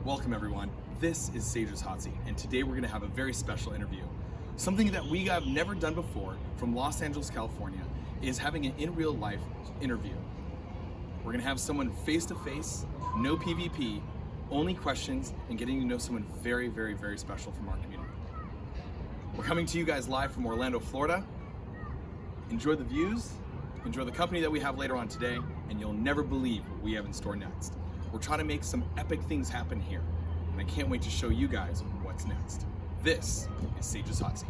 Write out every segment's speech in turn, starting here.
Welcome everyone. This is Sage's Hot Seat, and today we're going to have a very special interview. Something that we have never done before from Los Angeles, California, is having an in real life interview. We're going to have someone face to face, no PvP, only questions, and getting to know someone very, very, very special from our community. We're coming to you guys live from Orlando, Florida. Enjoy the views, enjoy the company that we have later on today, and you'll never believe what we have in store next. We're trying to make some epic things happen here, and I can't wait to show you guys what's next. This is Sage's Hot Seat.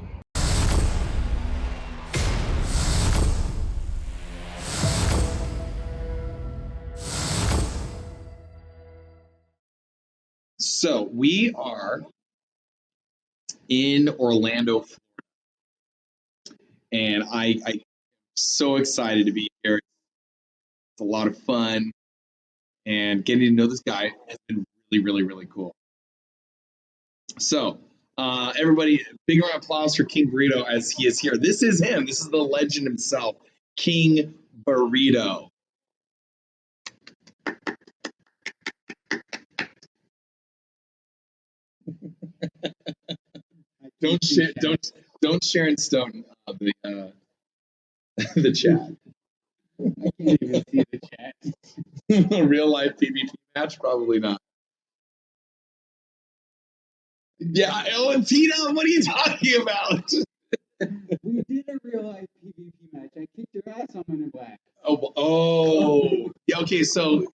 So we are in Orlando, Florida, and I'm so excited to be here. It's a lot of fun, and getting to know this guy has been really, really, really cool. So, everybody, big round of applause for King Burrittto as he is here. This is him. This is the legend himself, King Burrittto. Don't Sharon Stone the the chat. I can't even see the chat. A real life PvP match, probably not. Yeah, oh, and Tina, what are you talking about? We did a real life PvP match. I kicked your ass on Men in Black. Yeah. Okay, so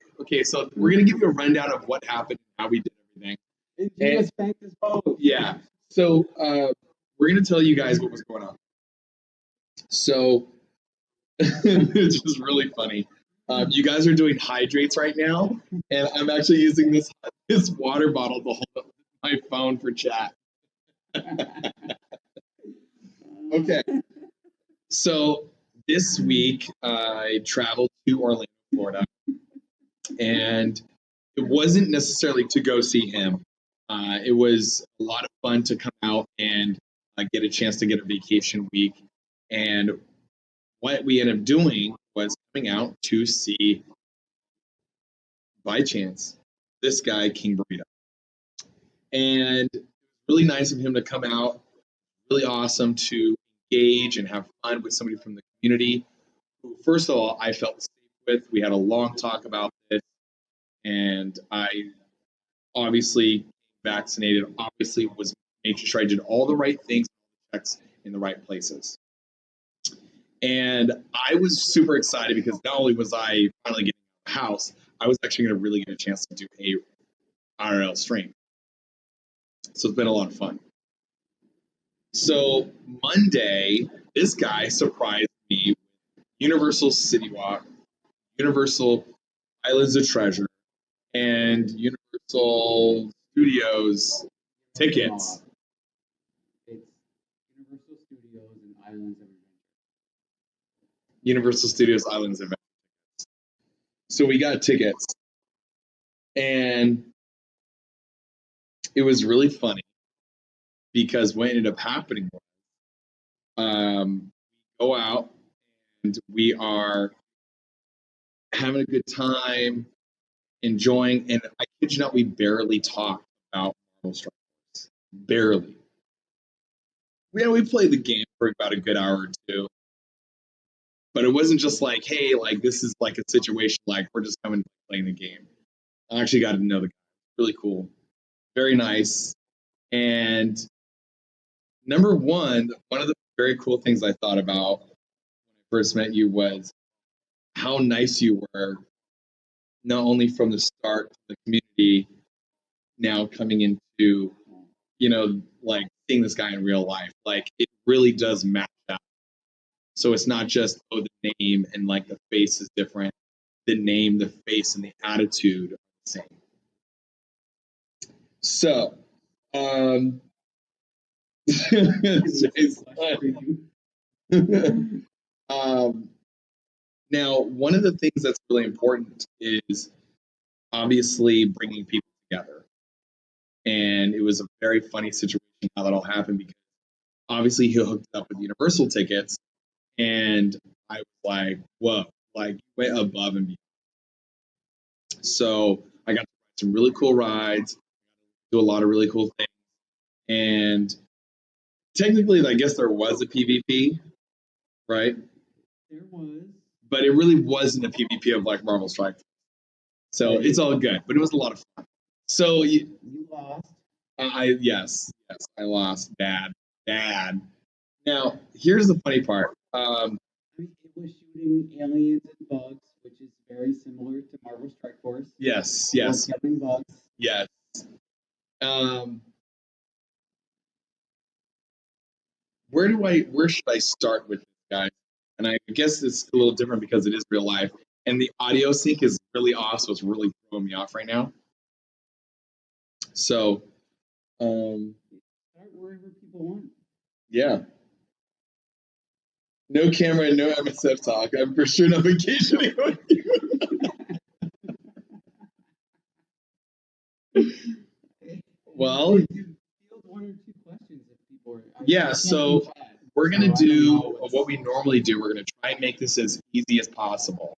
we're gonna give you a rundown of what happened, how we did everything. And you just spanked us both. Yeah. So we're gonna tell you guys what was going on. So it's just really funny. You guys are doing hydrates right now, and I'm actually using this water bottle to hold up my phone for chat. Okay. So this week I traveled to Orlando, Florida, and it wasn't necessarily to go see him. It was a lot of fun to come out and get a chance to get a vacation week. And what we ended up doing was coming out to see, by chance, this guy, King Burrittto. And it was really nice of him to come out, really awesome to engage and have fun with somebody from the community who, first of all, I felt safe with. We had a long talk about this, and I obviously vaccinated, obviously was making sure I did all the right things, checks in the right places. And I was super excited because not only was I finally getting out of the house, I was actually going to really get a chance to do a IRL stream. So it's been a lot of fun. So Monday, this guy surprised me with Universal City Walk, Universal Islands of Treasure, and Universal Studios tickets. It's Universal Studios and Islands of Adventure. Universal Studios Islands of Adventure. So we got tickets, and it was really funny because what ended up happening was we go out and we are having a good time, enjoying, and I kid you not, we barely talked about Marvel Strike Force. Barely. We played the game for about a good hour or two. But it wasn't just like, hey, like this is like a situation like we're just coming playing the game. I actually got to know the guy. Really cool. Very nice. And number one of the very cool things I thought about when I first met you was how nice you were, not only from the start to the community, now coming into, like seeing this guy in real life. Like it really does match up. So it's not just, the name and like the face is different. The name, the face, and the attitude are the same. So, now, one of the things that's really important is obviously bringing people together. And it was a very funny situation how that all happened because obviously he hooked up with Universal tickets, and I was like, whoa, like went above and beyond. So I got to ride some really cool rides, do a lot of really cool things. And technically, I guess there was a PvP, right? There was. But it really wasn't a PvP of like Marvel Strike. So it's all good, but it was a lot of fun. So You lost. yes, I lost bad. Now here's the funny part. I mean, it was shooting aliens and bugs, which is very similar to Marvel Strike Force. Yes, Or killing bugs. yes. Where should I start with this, guys? And I guess it's a little different because it is real life, and the audio sync is really off, so it's really throwing me off right now. So, Start wherever people want. yeah. No camera, no MSF talk. I'm for sure not vacationing with you. Well, field one or two questions if people are. Yeah, so we're going to do what we normally do. We're going to try and make this as easy as possible.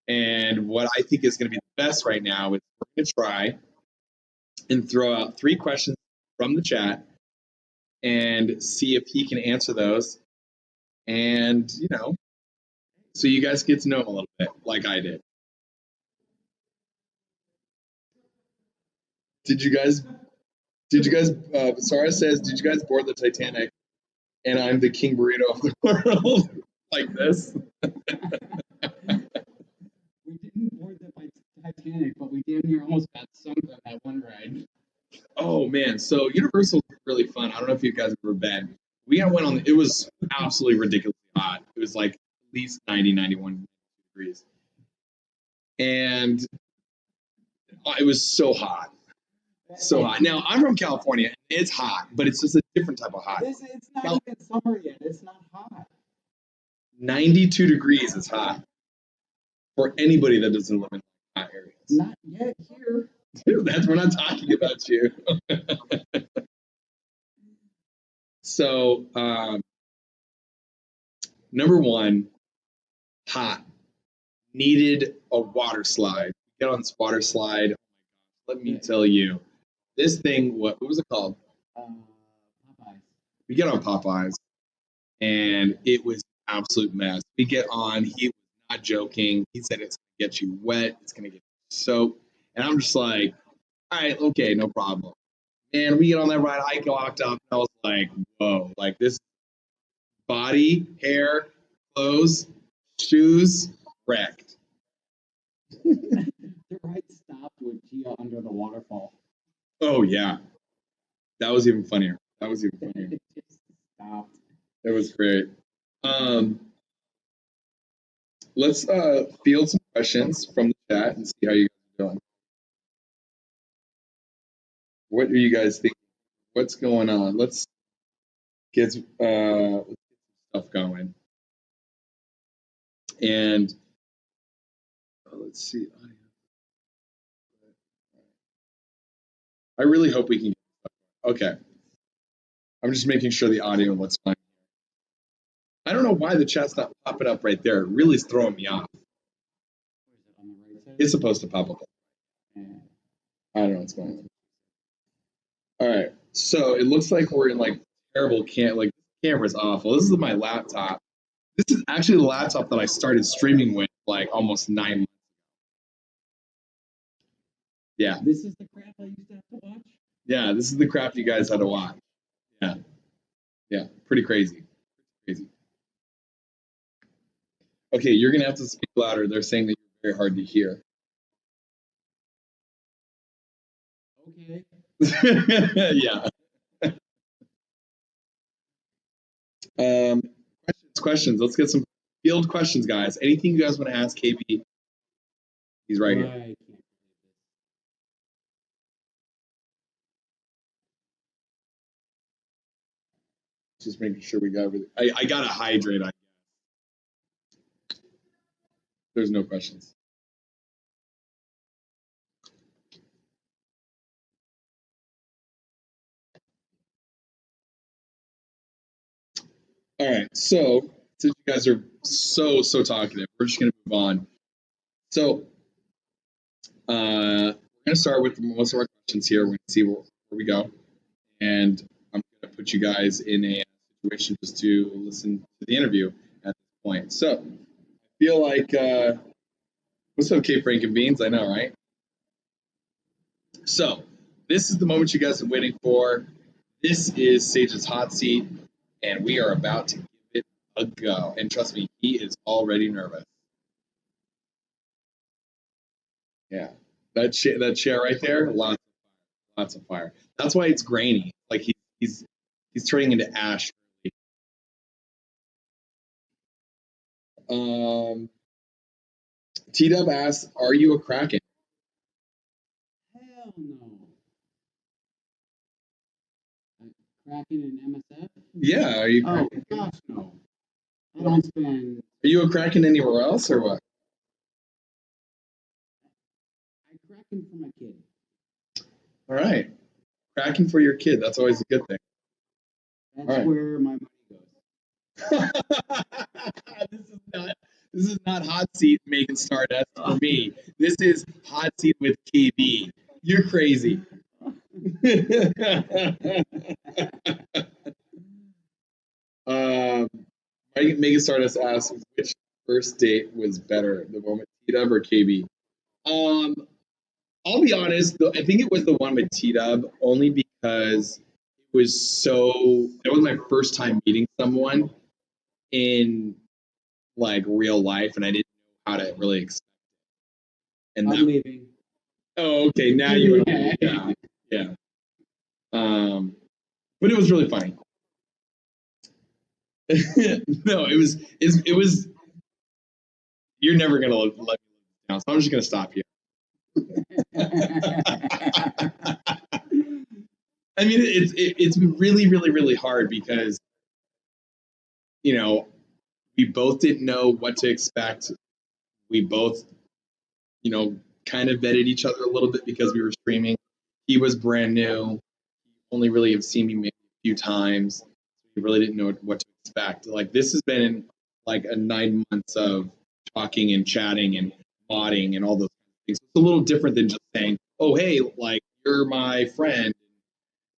And what I think is going to be the best right now is we're going to try and throw out 3 questions from the chat and see if he can answer those. And, so you guys get to know him a little bit like I did. Did you guys, Sarah says, did you guys board the Titanic? And I'm the King Burrittto of the world like this. We didn't board the Titanic, but we damn near almost got sunk on that one ride. Oh man, so Universal was really fun. I don't know if you guys have ever been. We went on. It was absolutely ridiculously hot. It was like at least 90, 91 degrees, and it was so hot. So hot. Now I'm from California. It's hot, but it's just a different type of hot. It's not even summer yet. It's not hot. 92 degrees is hot for anybody that doesn't live in hot areas. Not yet here. We're not talking about you. So, number 1, hot. Needed a water slide. Get on this water slide. Let me tell you, this thing. What was it called? Popeyes. We get on Popeyes, and it was an absolute mess. We get on. He was not joking. He said it's gonna get you wet. It's gonna get you soaked. And I'm just like, all right, okay, no problem. And we get on that ride. I walked up, and I was like, whoa, like this body, hair, clothes, shoes, wrecked. The ride stopped with Gia under the waterfall. Oh yeah, that was even funnier. It just stopped. It was great. Let's field some questions from the chat and see how you guys are doing. What are you guys thinking? What's going on? Let's get stuff going. And let's see. I really hope we can. Okay. I'm just making sure the audio looks fine. I don't know why the chat's not popping up right there. It really is throwing me off. Where is it, on the right side? It's supposed to pop up. Yeah. I don't know what's going on. All right. So it looks like we're in like terrible camera's awful. This is my laptop. This is actually the laptop that I started streaming with like almost 9 months ago. Yeah. This is the crap I used to have to watch? Yeah, this is the crap you guys had to watch. Yeah. Yeah. Pretty crazy. Okay, you're gonna have to speak louder. They're saying that you're very hard to hear. Okay. Yeah. Questions. Let's get some field questions, guys. Anything you guys want to ask KB? He's right here. Just making sure we got everything. I got to hydrate, I guess. There's no questions. All right, so since you guys are so talkative, we're just gonna move on. So we're going to start with most of our questions here. We're going to see where we go. And I'm going to put you guys in a situation just to listen to the interview at this point. So, I feel like, what's up, Cape Frank and Beans? I know, right? So, this is the moment you guys have been waiting for. This is Sage's hot seat, and we are about to give it a go. And trust me, he is already nervous. Yeah, that chair right there, lots of fire. That's why it's grainy. Like he's turning into ash. T-Dub asks, "Are you a Kraken?" Hell no. Kraken and MSF? Yeah, are you? Oh gosh, no. I don't spend. Are you a Kraken anywhere else or what? I Kraken for my kid. All right, Kraken for your kid. That's always a good thing. That's right. Where my money goes. This is not hot seat Megan Stardust for me. This is hot seat with KB. You're crazy. Megan Stardust asks, which first date was better, the one with T-Dub or KB? I'll be honest, I think it was the one with T-Dub, only because it was my first time meeting someone in like real life, and I didn't know how to really expect it. And I'm leaving. Oh, okay. Now you are. Yeah. But it was really funny. No, it was. You're never gonna let me down, so I'm just gonna stop you. I mean, it's really, really, really hard because we both didn't know what to expect. We both, kind of vetted each other a little bit because we were streaming. He was brand new. Only really have seen me maybe a few times. We really didn't know what to expect. Like this has been like a 9 months of talking and chatting and modding and all those things. It's a little different than just saying, "Oh, hey, like you're my friend."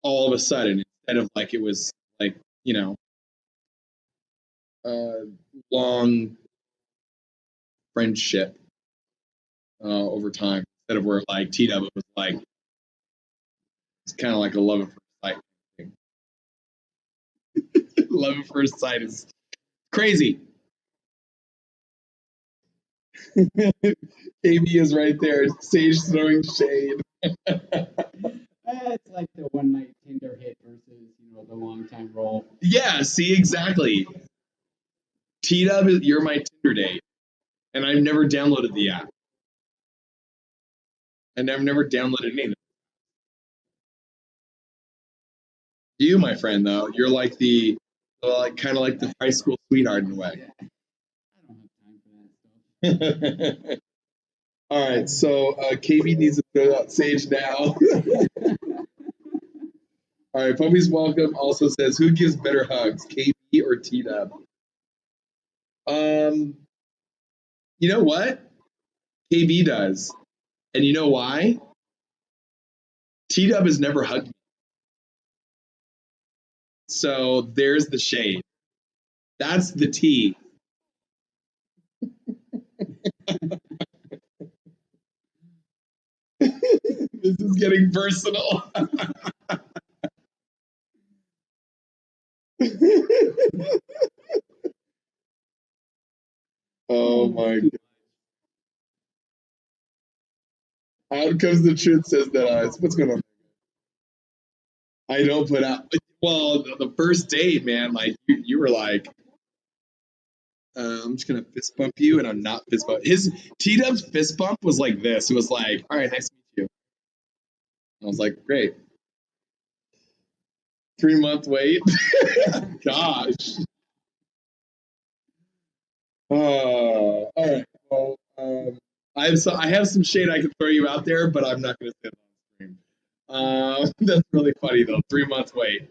All of a sudden, instead of like it was like long friendship over time. Instead of where like T-Dub was like it's kind of like a love at first sight thing. Love at first sight is crazy. KB is right there. Sage throwing shade. It's like the one night Tinder hit versus the long time roll. Yeah, see, exactly. T-Dub, you're my Tinder date, and I've never downloaded the app, and I've never downloaded anything. You, my friend, though, you're like kind of like the high school sweetheart in a way. Yeah. I don't have time for that stuff. All right, so KB needs to throw out Sage now. All right, Puppy's Welcome also says, who gives better hugs, KB or T-Dub? You know what? KB does. And you know why? T-Dub has never hugged me. So there's the shade. That's the T. This is getting personal. Oh my God. Out comes the truth, says that eyes. What's going on? I don't put out. Well, the first date, man, like you were like, I'm just gonna fist bump you, and I'm not fist bump. His T-Dub's fist bump was like this. It was like, all right, nice to meet you. I was like, great. 3-month wait. Gosh. All right. Well, I have some shade I can throw you out there, but I'm not going to say it on stream. That's really funny though. 3-month wait.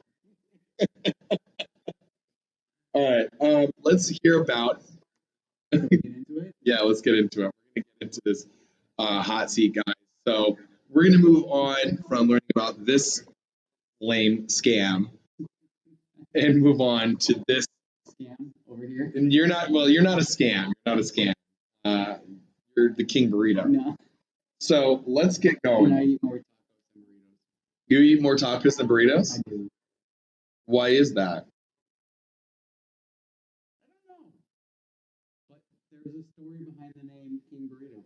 All right. Let's hear about. Yeah, let's get into it. We're going to get into this hot seat, guys. So we're going to move on from learning about this lame scam and move on to this. Scam over here. And you're not, well, you're not a scam. You're not a scam. You're the king burrito. No. So let's get And I going. eat more tacos than burritos. You eat more tacos than burritos? I do. Why is that? I don't know. But there's a story behind the name King Burrito.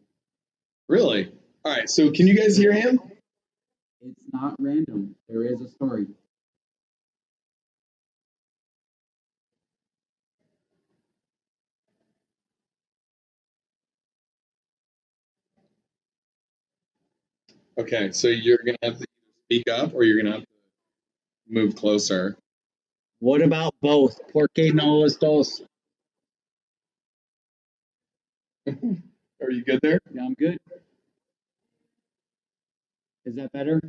Really? All right. So can you guys hear him? It's not random. There is a story. Okay. So you're going to have to speak up or you're going to have to move closer. What about both? ¿Por qué no los dos? Are you good there? Yeah, I'm good. Is that better?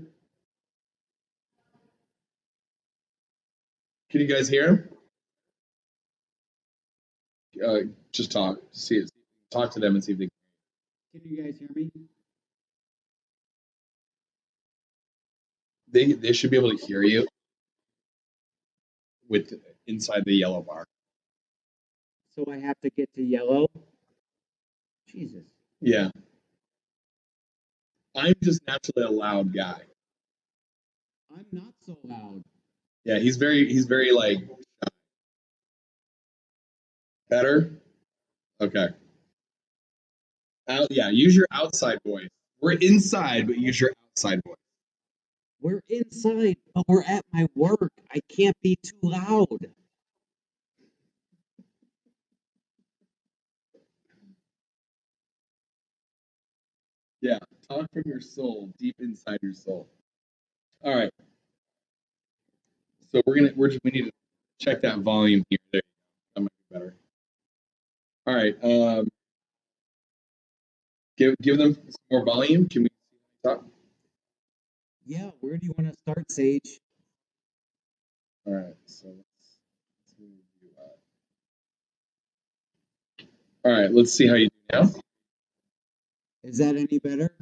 Can you guys hear him? Just talk. See it. Talk to them and see if they. Can you guys hear me? They should be able to hear you with inside the yellow bar. So I have to get to yellow? Jesus. Yeah. I'm just naturally a loud guy. I'm not so loud. Yeah, he's very like better. Okay. Yeah, use your outside voice. We're inside, but use your outside voice. We're inside, but we're at my work. I can't be too loud. Yeah, talk from your soul, deep inside your soul. All right. So we need to check that volume here. There, that might be better. All right. Give them some more volume. Can we talk? Yeah, where do you want to start, Sage? All right. So let's move you up. All right. Let's see how you do now. Is that any better?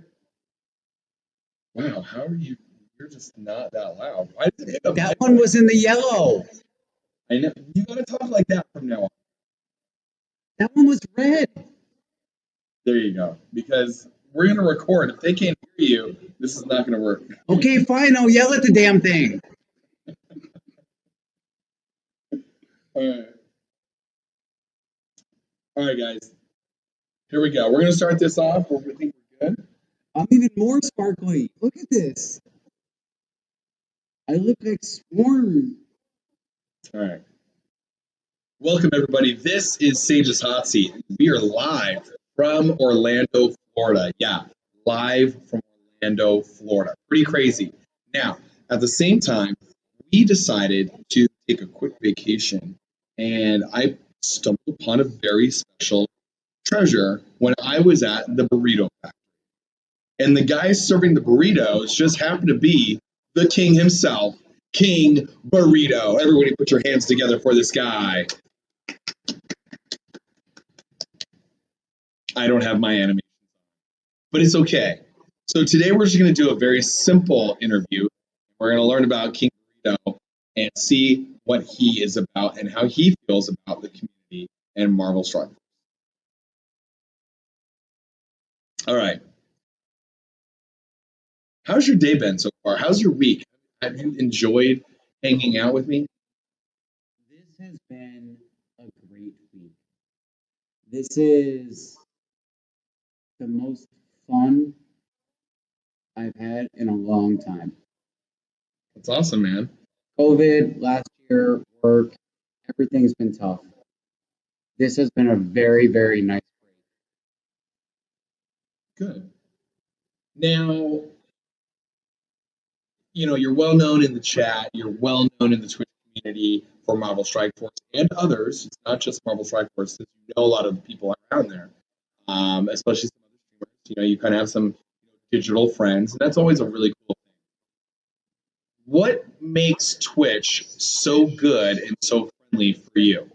Wow. How are you? You're just not that loud. Why did it hit the That mic? one was in the yellow. I know you gotta talk like that from now on. That one was red. There you go. Because we're gonna record. If they can't hear you, this is not gonna work. Okay, fine. I'll yell at the damn thing. All right. All right, guys. Here we go. We're gonna start this off. We think we're good. I'm even more sparkly. Look at this. I look like Swarm. All right. Welcome, everybody. This is Sage's Hot Seat. We are live from Orlando, Florida. Yeah, live from Orlando, Florida. Pretty crazy. Now, at the same time, we decided to take a quick vacation, and I stumbled upon a very special treasure when I was at the burrito factory. And the guy serving the burritos just happened to be the king himself, King Burrito. Everybody put your hands together for this guy. I don't have my animation, but it's okay. So today we're just going to do a very simple interview. We're going to learn about King Burrito and see what he is about and how he feels about the community and Marvel Strike Force. All right. How's your day been so far? How's your week? Have you enjoyed hanging out with me? This has been a great week. This is the most fun I've had in a long time. That's awesome, man. COVID, last year, work, everything's been tough. This has been a very, very nice break. Good. Now, you're well known in the chat. You're well known in the Twitch community for Marvel Strike Force and others. It's not just Marvel Strike Force. You know a lot of the people around there, especially some other streamers. You kind of have some digital friends, and that's always a really cool thing. What makes Twitch so good and so friendly for you?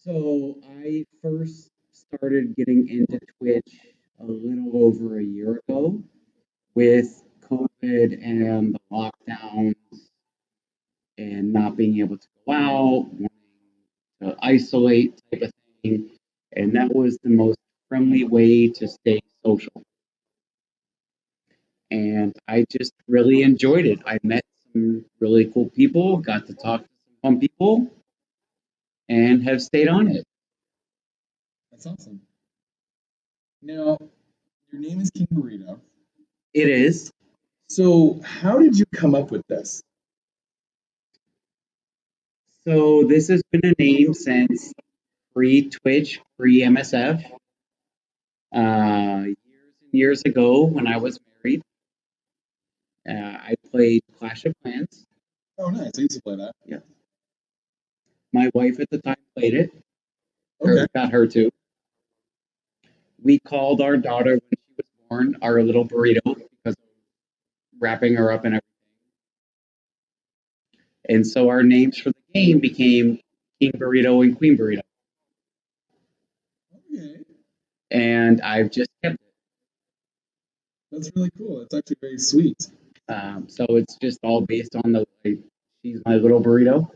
So I first started getting into Twitch a little over a year ago with COVID and the lockdown and not being able to go out, wanting to isolate type of thing. And that was the most friendly way to stay social. And I just really enjoyed it. I met some really cool people, got to talk to some fun people, and have stayed on it. That's awesome. Now, your name is King Burrito. It is. So, how did you come up with this? So this has been a name since pre-Twitch, pre-MSF. Years and years ago, when I was married, I played Clash of Clans. Oh, nice. I used to play that. Yeah. My wife at the time played it, or Okay. got her to. We called our daughter when she was born our little burrito because of wrapping her up and everything. And so our names for the game became King Burrito and Queen Burrito. Okay. And I've just kept it. That's really cool. That's actually very sweet. So it's just all based on she's my little burrito.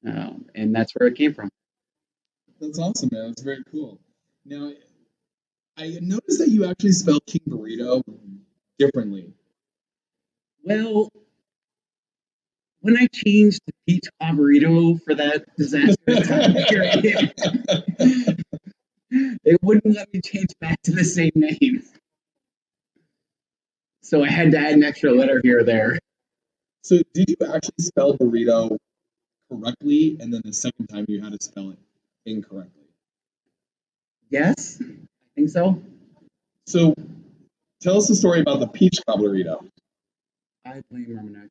And that's where it came from. That's awesome, man. That's very cool. Now, I noticed that you actually spell King Burrito differently. Well, when I changed to Peach Cobb Burrito for that disastrous time period, it wouldn't let me change back to the same name. So I had to add an extra letter here or there. So, did you actually spell burrito correctly, and then the second time you had to spell it incorrectly? Yes, I think so. So, tell us the story about the peach cobbler burrito. I blame Romanex.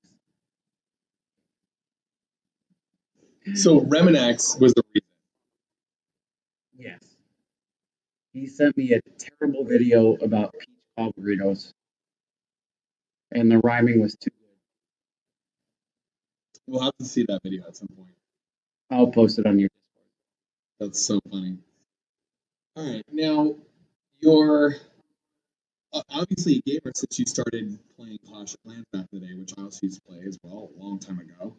So, Reminex was the reason. Yes. He sent me a terrible video about peach cobb burritos, and the rhyming was too good. We'll have to see that video at some point. I'll post it on your Discord. That's so funny. All right, now you're obviously a gamer since you started playing Clash of Clans back in the day, which I also used to play as well a long time ago.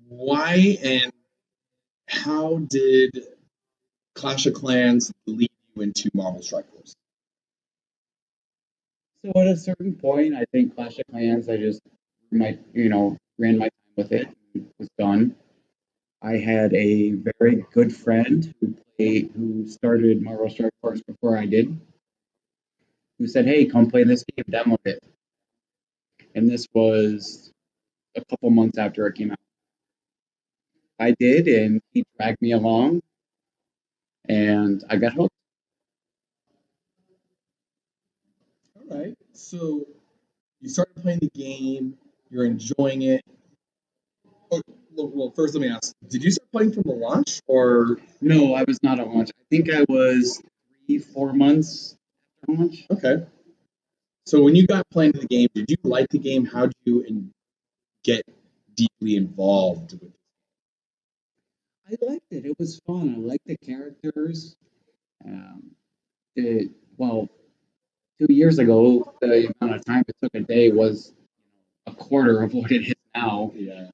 Why and how did Clash of Clans lead you into Marvel Strike Force? So at a certain point, I think Clash of Clans, I just ran my time with it and was done. I had a very good friend who started Marvel Strike Force before I did, who said, "Hey, come play this game, download it." And this was a couple months after it came out. I did, and he dragged me along, and I got hooked. All right, so you started playing the game, you're enjoying it. Oh, well, first let me ask: did you start playing from the launch, or No, I was not at launch. I think I was 3, 4 months after launch. okay? So when you got playing the game, did you like the game? How did you get deeply involved with it? I liked it. It was fun. I liked the characters. Um, well, 2 years ago, the amount of time it took a day was a quarter of what it is now. Yeah.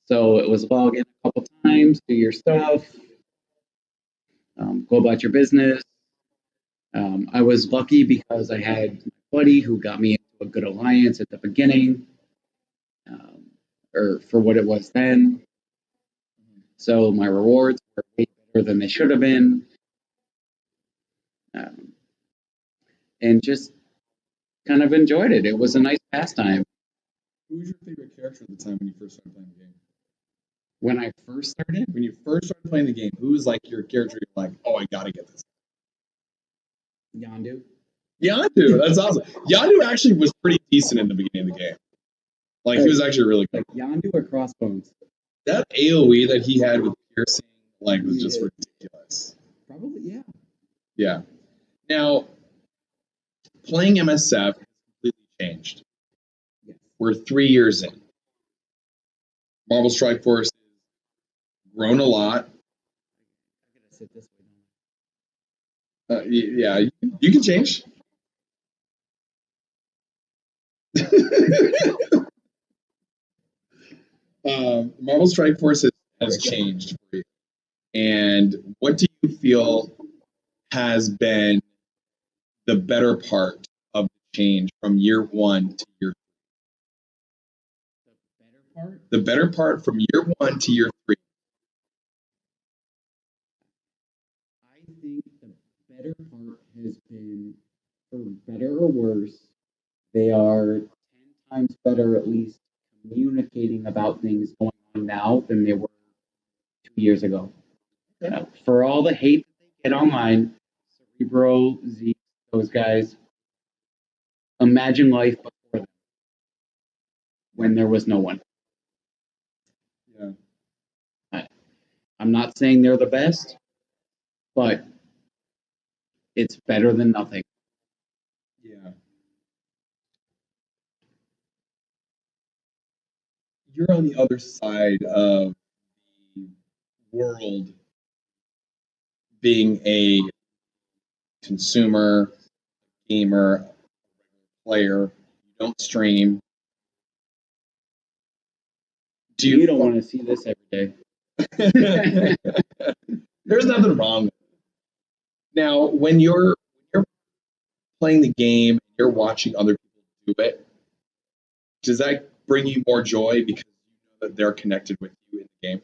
So it was log in a couple times, do your stuff, go about your business. I was lucky because I had my buddy who got me into a good alliance at the beginning, um, or for what it was then. So my rewards were way better than they should have been, um, and just kind of enjoyed it. It was a nice pastime. Who was your favorite character at the time when you first started playing the game? When I first started, When you first started playing the game, who was like your character? You're like, oh, I gotta get this. Yondu. Yandu, that's awesome. Yandu actually was pretty decent in the beginning of the game. Like he was actually really good. Like Yondu or Crossbones? That AOE that he had with piercing, like, was just ridiculous. Probably, yeah. Yeah. Now, playing MSF has completely changed. Yes. We're 3 years in. Marvel Strike Force has grown a lot. I gotta sit this way. Yeah, you can change. Marvel Strike Force has changed for you. And what do you feel has been the better part of the change from year one to year the better part from year one to year three? I think the better part has been, for better or worse, they are 10 times better, at least, communicating about things going on now than they were 2 years ago. For all the hate that they get online, Cerebro, Z, those guys, imagine life before them when there was no one. Yeah. I'm not saying they're the best, but it's better than nothing. Yeah. You're on the other side of the world being a consumer, gamer, player. You don't stream. Do You you don't want to see this every day. There's nothing wrong. Now, when you're playing the game, you're watching other people do it. Does that bring you more joy because you know that they're connected with you in the game?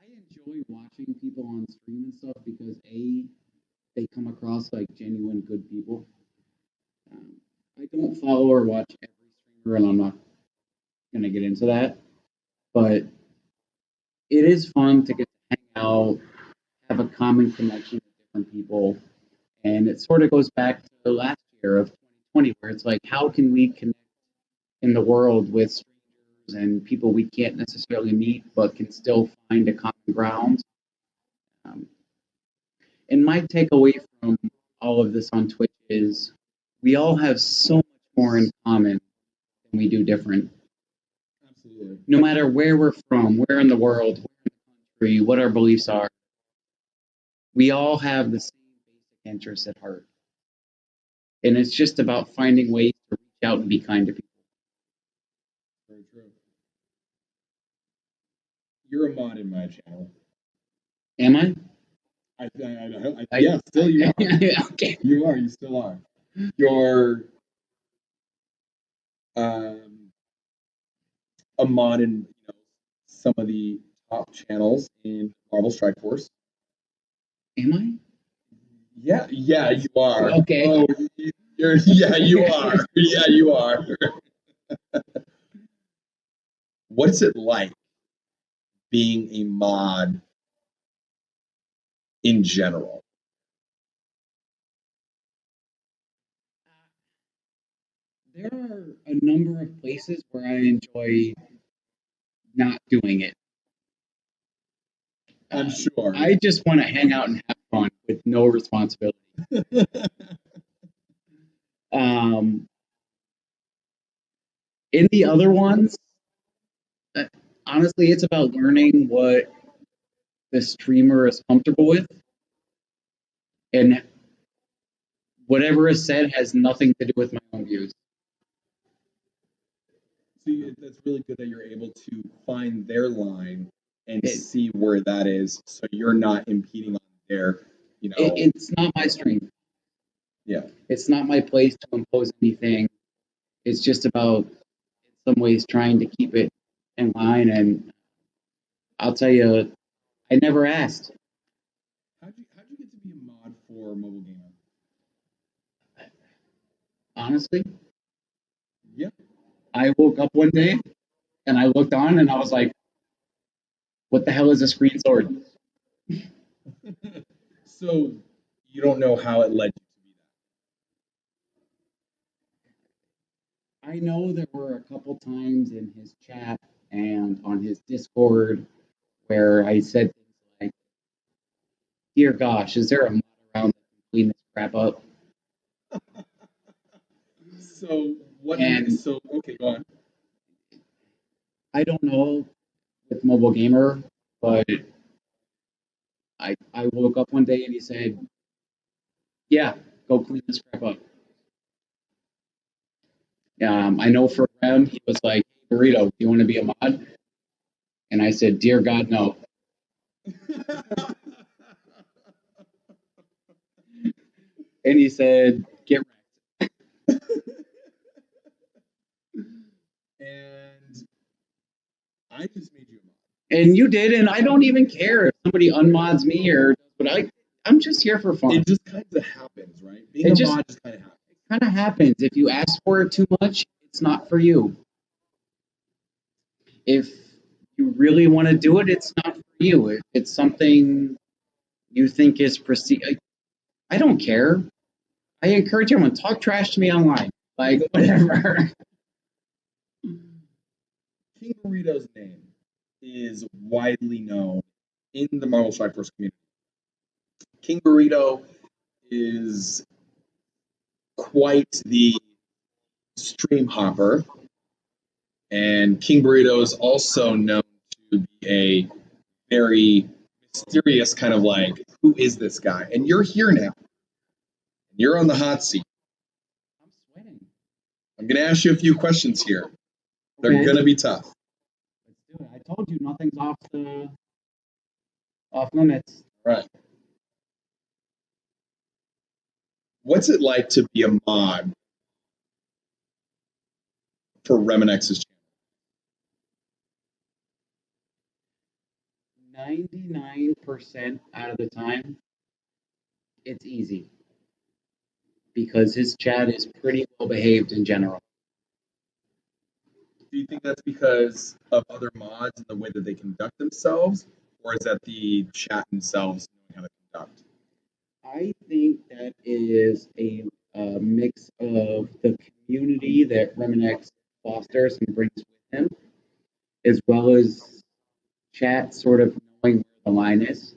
I enjoy watching people on stream and stuff because A, they come across like genuine good people. Um, I don't follow or watch every streamer, and I'm not gonna get into that. But it is fun to get to hang out, have a common connection with different people, and it sort of goes back to the last year of 2020, where it's like, how can we connect in the world with strangers and people we can't necessarily meet, but can still find a common ground? Um, and my takeaway from all of this on Twitch is we all have so much more in common than we do different. Absolutely. No matter where we're from, where in the world, where in the country, what our beliefs are, we all have the same basic interests at heart. And it's just about finding ways to reach out and be kind to people. Very true. You're a mod in my channel. Am I? Yeah, still you are. Okay. You are. You still are. You're um, a mod in some of the top channels in Marvel Strike Force. Am I? Yeah, yeah, you are. Okay. Oh, yeah, you are. Yeah, you are. What's it like being a mod in general? There are a number of places where I enjoy not doing it. I'm sure. I just want to hang out and have fun with no responsibility. Um, in the other ones, uh, honestly, it's about learning what the streamer is comfortable with, and whatever is said has nothing to do with my own views. See, that's really good that you're able to find their line and It, see where that is, so you're not impeding on their, it's not my stream. Yeah. It's not my place to impose anything. It's just about, in some ways, trying to keep it in line. And I'll tell you, I never asked. How'd you get to be a mod for Mobile Gamer? Honestly, Yeah. I woke up one day and I looked on and I was like, what the hell is a screen sword? So you don't know how it led you to be I know there were a couple times in his chat and on his Discord where I said things like, dear gosh, is there a mod around that can clean this crap up? that. So what? And So okay, go on. I don't know with Mobile Gamer, but I woke up one day and he said, "Yeah, go clean this crap up." I know for him, he was like, "Burrito, do you want to be a mod?" And I said, "Dear God, no." And he said, "Get wrecked." And I just made you a mod. And you did, and I don't even care if somebody unmods me or but I'm just here for fun. It just kind of happens, right? Being It a just mod just kind of happens. kind of happens. If you ask for it too much, it's not for you. If you really want to do it, it's not for you. If it's something you think is I don't care. I encourage everyone talk trash to me online, like whatever. King Burrito's name is widely known in the Marvel Strike Force community. King Burrito is quite the stream hopper, and King Burrito is also known to be a very mysterious kind of like, who is this guy? And you're here now. You're on the hot seat. I'm sweating. I'm going to ask you a few questions here. They're Okay. going to be tough. Let's do it. I told you nothing's off limits. Right. What's it like to be a mod for Reminex's channel? 99% out of the time, it's easy because his chat is pretty well behaved in general. Do you think that's because of other mods and the way that they conduct themselves, or is that the chat themselves knowing how to conduct? I think that is a mix of the community that Reminex fosters and brings with him, as well as chat sort of knowing where the line is.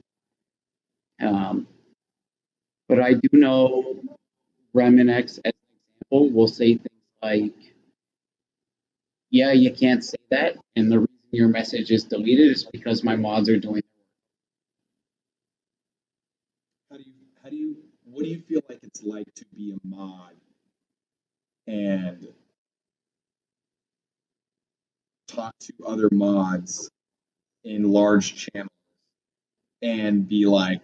But I do know Reminex, as an example, will say things like, "Yeah, you can't say that, and the reason your message is deleted is because my mods are doing." What do you feel like it's like to be a mod and talk to other mods in large channels and be like,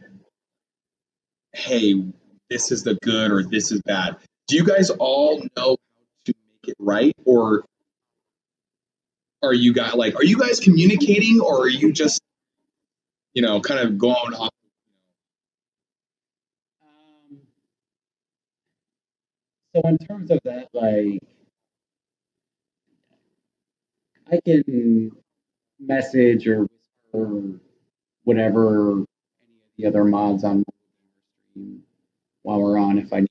hey, this is the good or this is bad? Do you guys all know how to make it right, or are you guys communicating, or are you just kind of going off? So in terms of that, like I can message or whisper whatever any of the other mods on stream while we're on if I need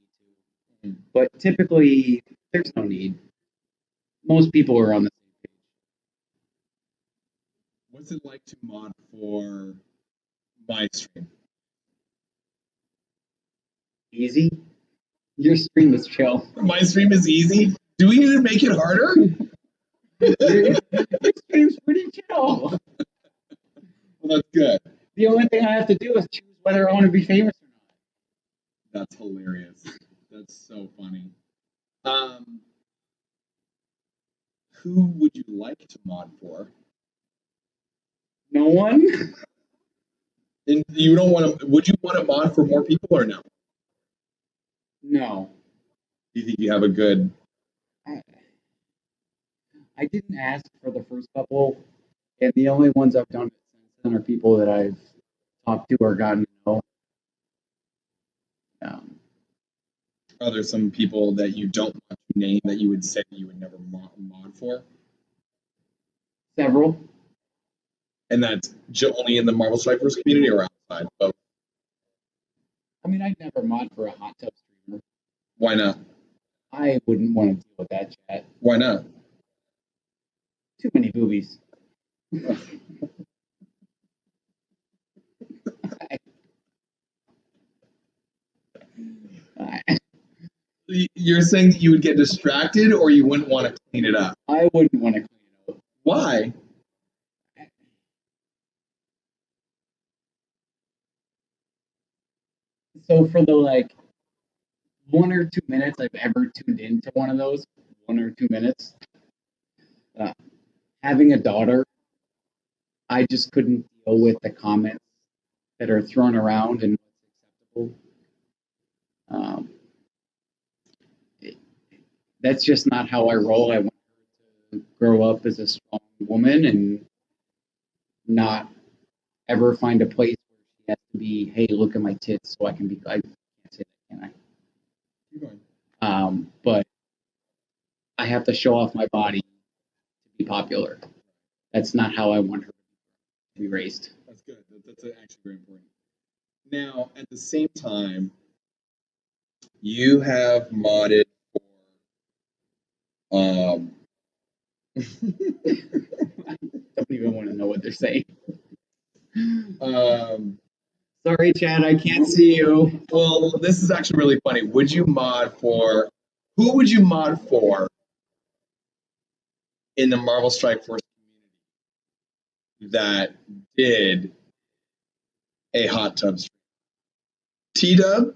to. But typically, there's no need. Most people are on the same page. What's it like to mod for my stream? Easy. Your stream is chill. My stream is easy. Do we need to make it harder? Your stream's pretty chill. Well, that's good. The only thing I have to do is choose whether I want to be famous or not. That's hilarious. That's so funny. Who would you like to mod for? No one? And you don't want to? Would you want to mod for more people or no? No. Do you think you have a good? I didn't ask for the first couple, and the only ones I've done since then are people that I've talked to or gotten to know. Are there some people that you don't want to name that you would say you would never mod for? Several. And that's only in the Marvel Strike Force community or outside? Both. I mean, I'd never mod for a hot tub streamer. Why not? I wouldn't want to deal with that chat. Why not? Too many boobies. You're saying that you would get distracted or you wouldn't want to clean it up? I wouldn't want to clean it up. Why? So for the like 1 or 2 minutes I've ever tuned into one of those, 1 or 2 minutes, uh, having a daughter, I just couldn't deal with the comments that are thrown around and what's acceptable. Um, it, that's just not how I roll. I want her to grow up as a strong woman and not ever find a place where she has to be, hey, look at my tits so I can be. I can't say that, can Keep going. I? But I have to show off my body to be popular. That's not how I want her to be raised. That's good. That's actually very important. Now, at the same time, you have modded for I don't even want to know what they're saying. um, Sorry, Chad, I can't see you. well, this is actually really funny. Would you mod for who would you mod for in the Marvel Strike Force community that did a hot tub stream? T-Dub,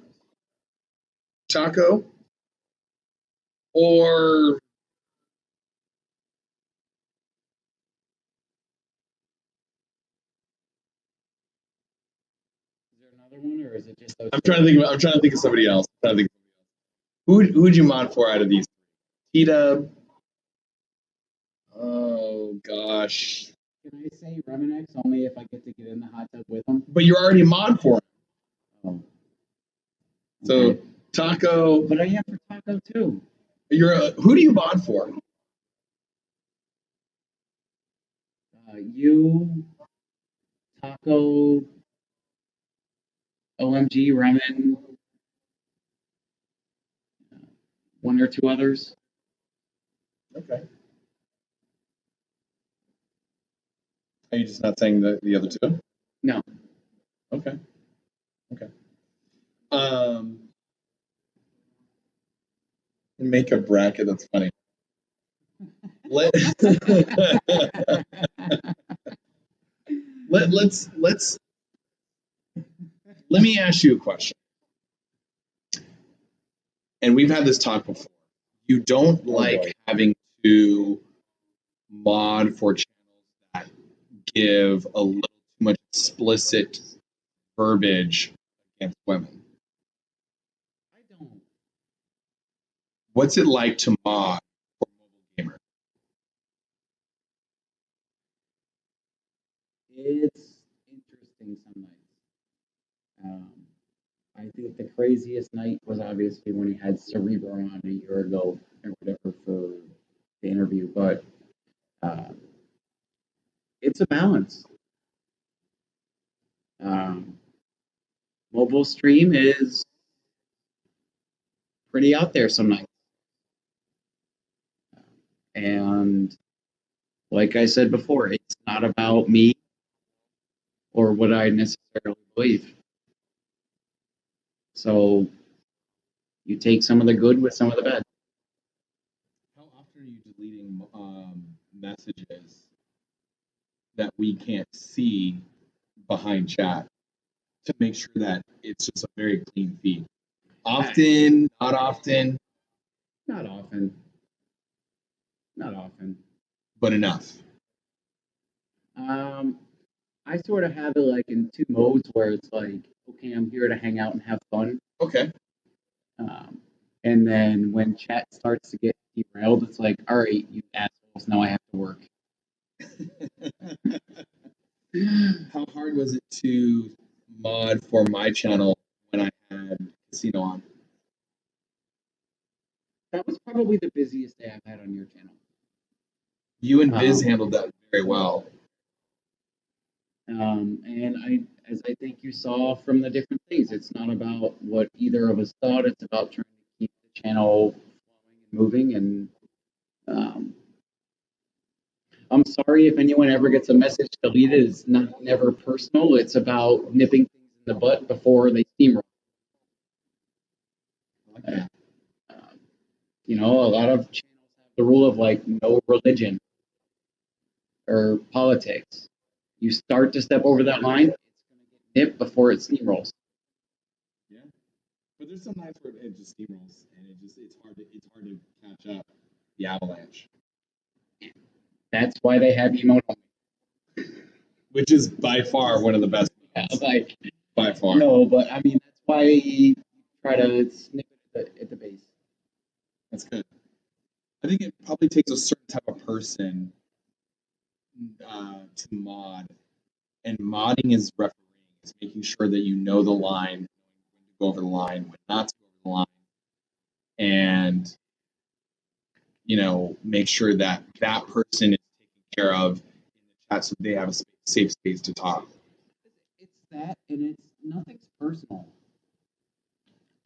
Taco, or Is there another one, or is it just those? I'm trying to think of somebody else. Who would you mod for out of these? T-Dub. Oh gosh. Can I say Reminex only if I get to get in the hot tub with them? But you're already mod for him. Oh, So okay. Taco. But I am for Taco too. Who do you mod for? You, Taco, OMG, Remen, one or two others. Okay. Are you just not saying the other two? No. Okay. Okay. Um, make a bracket that's funny. Let, let's let me ask you a question. And we've had this talk before. You don't like having to mod for channels that give a little too much explicit verbiage against women. I don't. What's it like to mod for mobile gamer? It's interesting some nights. Um, I think the craziest night was obviously when he had Cerebro on a year ago or whatever for the interview, but uh, it's a balance. Um, Mobile stream is pretty out there some nights. And like I said before, it's not about me or what I necessarily believe. So you take some of the good with some of the bad. How often are you deleting messages that we can't see behind chat to make sure that it's just a very clean feed? Often, not often, Not often. Not often. but enough. Um, I sort of have it like in two modes where it's like, okay, I'm here to hang out and have fun. Okay. Um, and then when chat starts to get derailed, it's like, all right, you assholes, now I have to work. How hard was it to mod for my channel when I had casino on? That was probably the busiest day I've had on your channel. You and Viz handled that very well. And as I think you saw from the different things, it's not about what either of us thought. It's about trying to keep the channel flowing and moving. And I'm sorry if anyone ever gets a message deleted. It's never personal. It's about nipping things in the butt before they steamroll. Okay. You know, a lot of channels have the rule of like no religion or politics. You start to step over that line, it's going to get nipped before it steamrolls. Yeah. But there's some nights where it just steamrolls, and it's hard to catch up the Avalanche, That's why they have emote which is by far one of the best modes, like by far. no, but I mean that's why you try to snip it at the base. That's good. I think it probably takes a certain type of person to mod, and modding is refereeing. It's making sure that you know the line, when to go over the line, when not to go over the line, and make sure that that person is taken care of in the chat so they have a safe space to talk. It's that, and it's nothing's personal.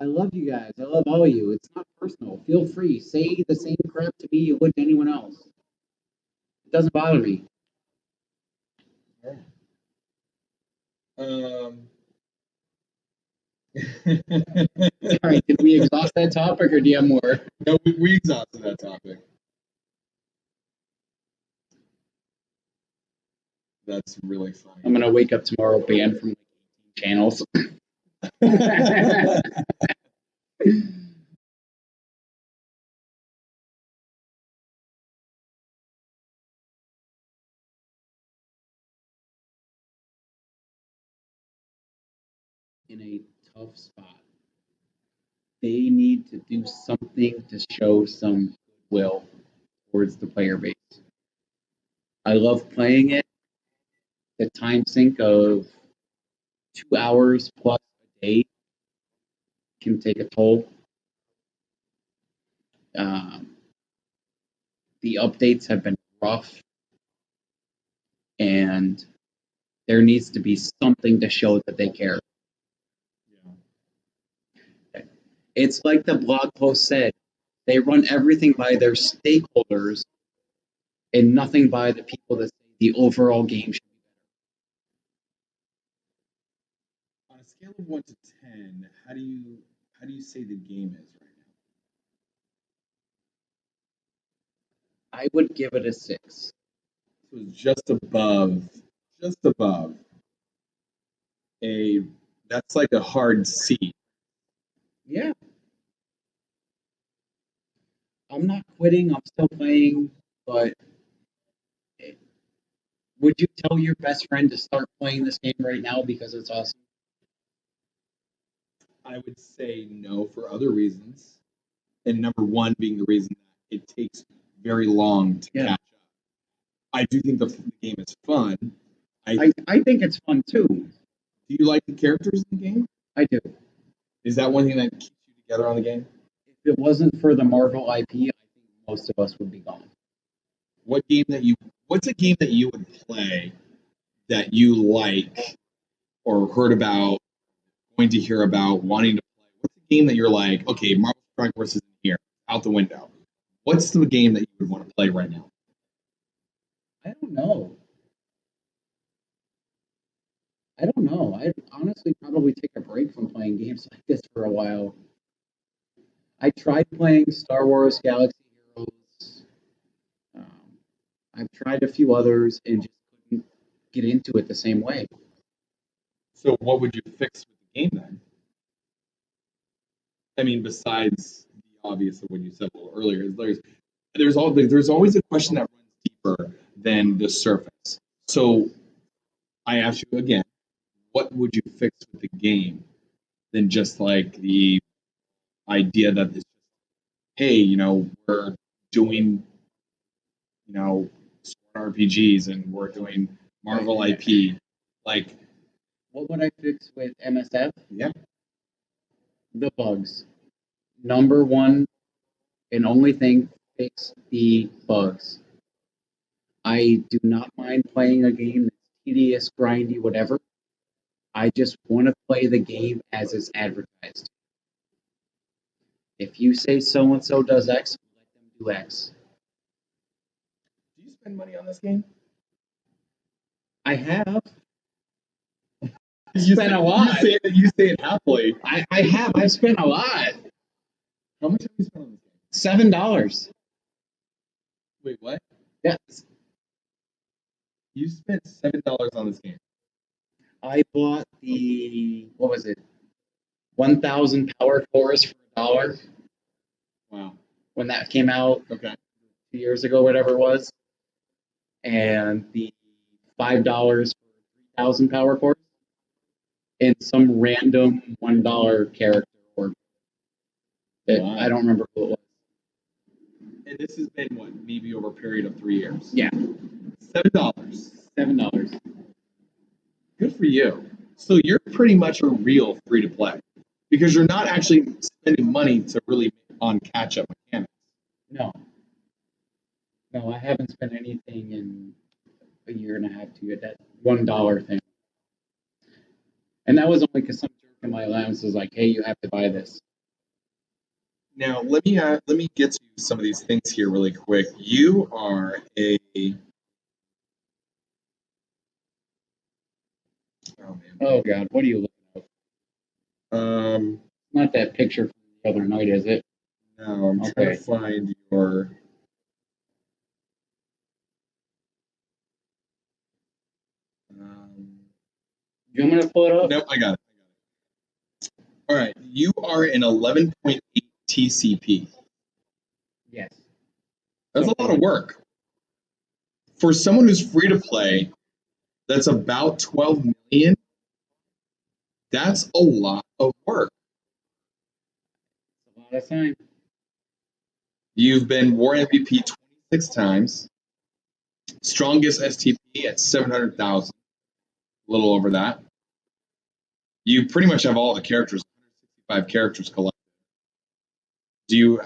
I love you guys. I love all of you. It's not personal. Feel free. Say the same crap to me you would to anyone else. It doesn't bother me. Sorry, did we exhaust that topic or do you have more? No, we exhausted that topic. That's really funny. I'm gonna wake up tomorrow banned from 18 channels. In a tough spot. They need to do something to show some goodwill towards the player base. I love playing it. The time sink of 2 hours plus a day can take a toll. The updates have been rough, and there needs to be something to show that they care. Yeah. It's like the blog post said, they run everything by their stakeholders and nothing by the people that say the overall game should be better. On a scale of 1 to 10, how do you say the game is right now? I would give it a 6. So it's just above that's like a hard C. Yeah. I'm not quitting. I'm still playing, but would you tell your best friend to start playing this game right now because it's awesome? I would say no for other reasons. And number one being the reason that it takes very long to catch up. I do think the game is fun. I think it's fun too. Do you like the characters in the game? I do. Is that one thing that keeps you together on the game? If it wasn't for the Marvel IP, I think most of us would be gone. What's a game that you would play that you like or heard about, going to hear about, wanting to play? What's a game that you're like, okay, Marvel Strike Force is here, out the window. What's the game that you would want to play right now? I don't know. I'd honestly probably take a break from playing games like this for a while. I tried playing Star Wars Galaxy Heroes. I've tried a few others and just couldn't get into it the same way. So what would you fix with the game then? I mean, besides the obvious of what you said a little earlier, there's always a question that runs deeper than the surface. So I ask you again, what would you fix with the game than just like the idea that this, hey, we're doing, RPGs and we're doing Marvel IP. Like, what would I fix with MSF? Yeah. The bugs. Number one and only thing, fix the bugs. I do not mind playing a game that's tedious, grindy, whatever. I just want to play the game as it's advertised. If you say so and so does X, let them do X. Do you spend money on this game? I have. You spent a lot. You say it happily. I have. I spent a lot. How much have you spent on this game? $7. Wait, what? Yes. You spent $7 on this game. I bought the, what was it? 1,000 power cores for $1 Wow. when that came out Okay. 2 years ago, whatever it was, and the $5 for 3,000 power cores, and some random $1 character or that Wow. I don't remember who it was. And this has been what, maybe over a period of 3 years. Yeah, $7. $7. Good for you. So you're pretty much a real free to play because you're not actually spending money to really on catch up mechanics. No, no, I haven't spent anything in a year and a half to get that $1 thing, and that was only because some jerk in my allowance was like, "Hey, you have to buy this." Now let me get to some of these things here really quick. You are a oh man. Oh God, what are you looking at? Um Not that picture from the other night, is it? no, I'm trying to find your You want me to pull it up? nope, I got it. All right, you are an 11.8 TCP. Yes. That's a lot of work. For someone who's free to play, that's about 12 million. That's a lot of work. A lot of time. You've been War MVP 26 times. Strongest STP at 700,000. A little over that. You pretty much have all the characters, 165 characters collected. Do you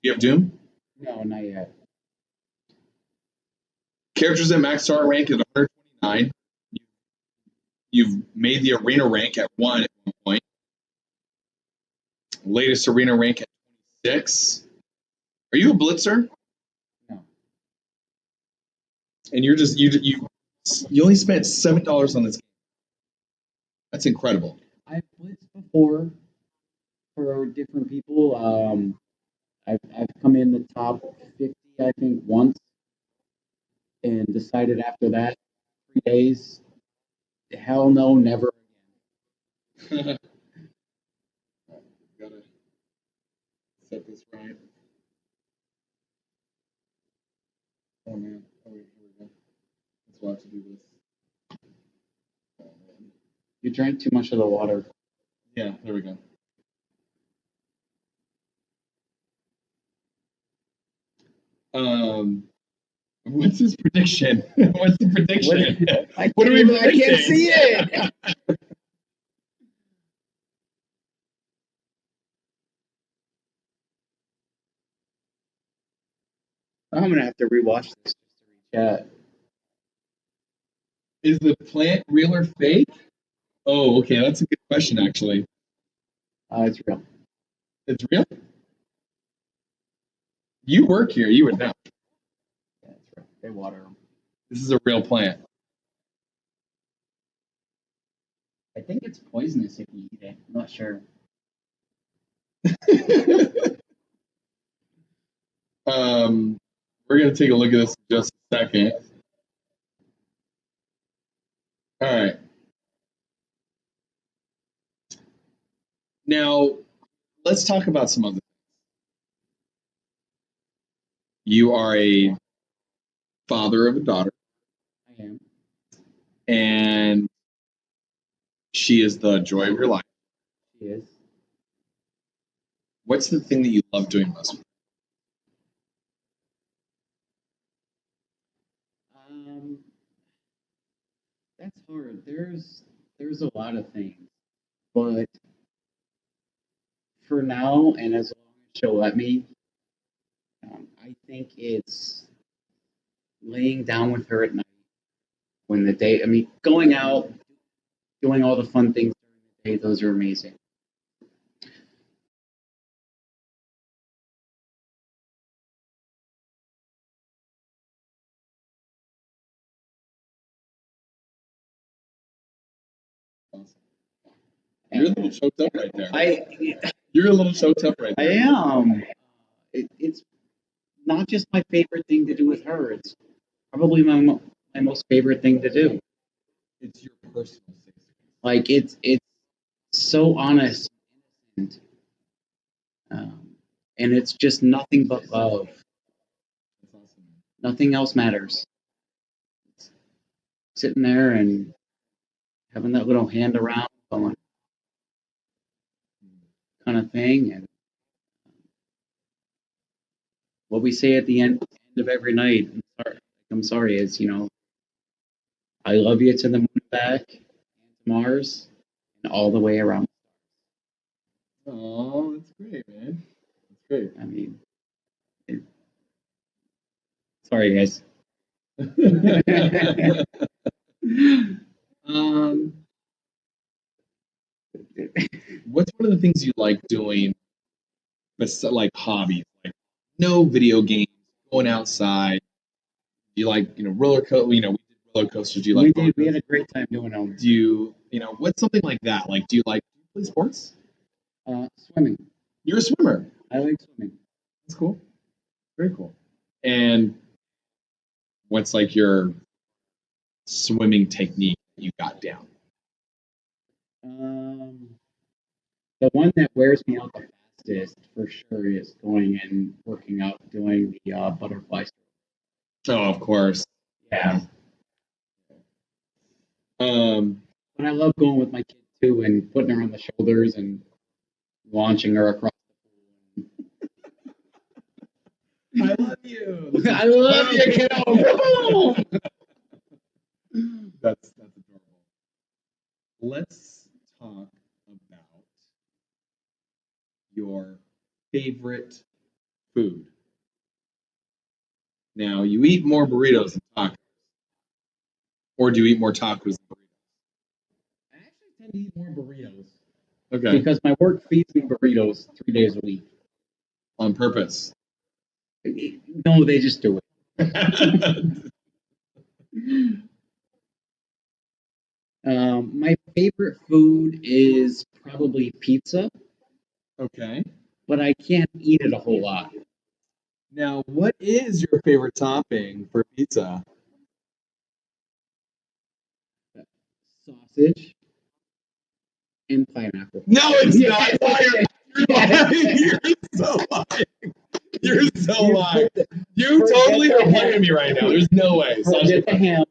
have Doom? No, not yet. Characters at max start rank at 129. You've made the arena rank at 1 at one point. Latest arena rank at 26. Are you a blitzer? No. And you're just you only spent $7 on this game. That's incredible. I've blitzed before for different people. I've come in the top 50, I think, once, and decided after that 3 days, hell no, never again. Gotta set this right. Oh man. Oh wait, here we go. Let's watch to do this. Oh man. You drank too much of the water. Yeah, there we go. What's his prediction? What's the prediction? What are we predicting? I can't see it. I'm gonna have to rewatch this just to rechat. Is the plant real or fake? Oh, okay, that's a good question actually. It's real. It's real? You work here, you would know. Yeah, it's real. They water them. This is a real plant. I think it's poisonous if you eat it. I'm not sure. We're gonna take a look at this in just a second. All right. Now, let's talk about some other things. You are a father of a daughter, I am. and she is the joy of your life. She is. What's the thing that you love doing most? That's hard. There's a lot of things, but for now, and as long as she'll let me, I think it's laying down with her at night when the day. I mean, going out, doing all the fun things during the day. Those are amazing. You're a little choked up right there. I You're a little choked up right I there. am. It's not just my favorite thing to do with her. It's probably my most favorite thing to do. It's your personal safe space. Like it's so honest, and and it's just nothing but love. That's awesome. Nothing else matters. Sitting there and having that little hand around going kind of thing, and what we say at the end of every night, I'm sorry, is, I love you to the moon and back, and to Mars, and all the way around. Oh, that's great, man. That's great. I mean, sorry, guys. um, what's one of the things you like doing, like hobbies, like no video games, going outside? Do you like, roller coaster? We did roller coasters. Do you like? We had a great time doing them. Do you, what's something like that? Like, do you play sports? Swimming. You're a swimmer. I like swimming. That's cool. Very cool. And what's like your swimming technique that you got down? The one that wears me out the fastest for sure is going and working out, doing the butterfly stroke. Oh, of course. Yeah. Um, And I love going with my kid too and putting her on the shoulders and launching her across the pool. I love you. I love you, kiddo. That's adorable. Let's talk about your favorite food. Now, you eat more burritos than tacos, or do you eat more tacos than burritos? I actually tend to eat more burritos. Okay. Because my work feeds me burritos 3 days a week. On purpose. No, they just do it. My favorite food is probably pizza, Okay. but I can't eat it a whole lot. Now, what is your favorite topping for pizza? Sausage and pineapple. No, it's not. You're so lying. You're so lying. You totally are playing me right now. There's no way. Forget the ham,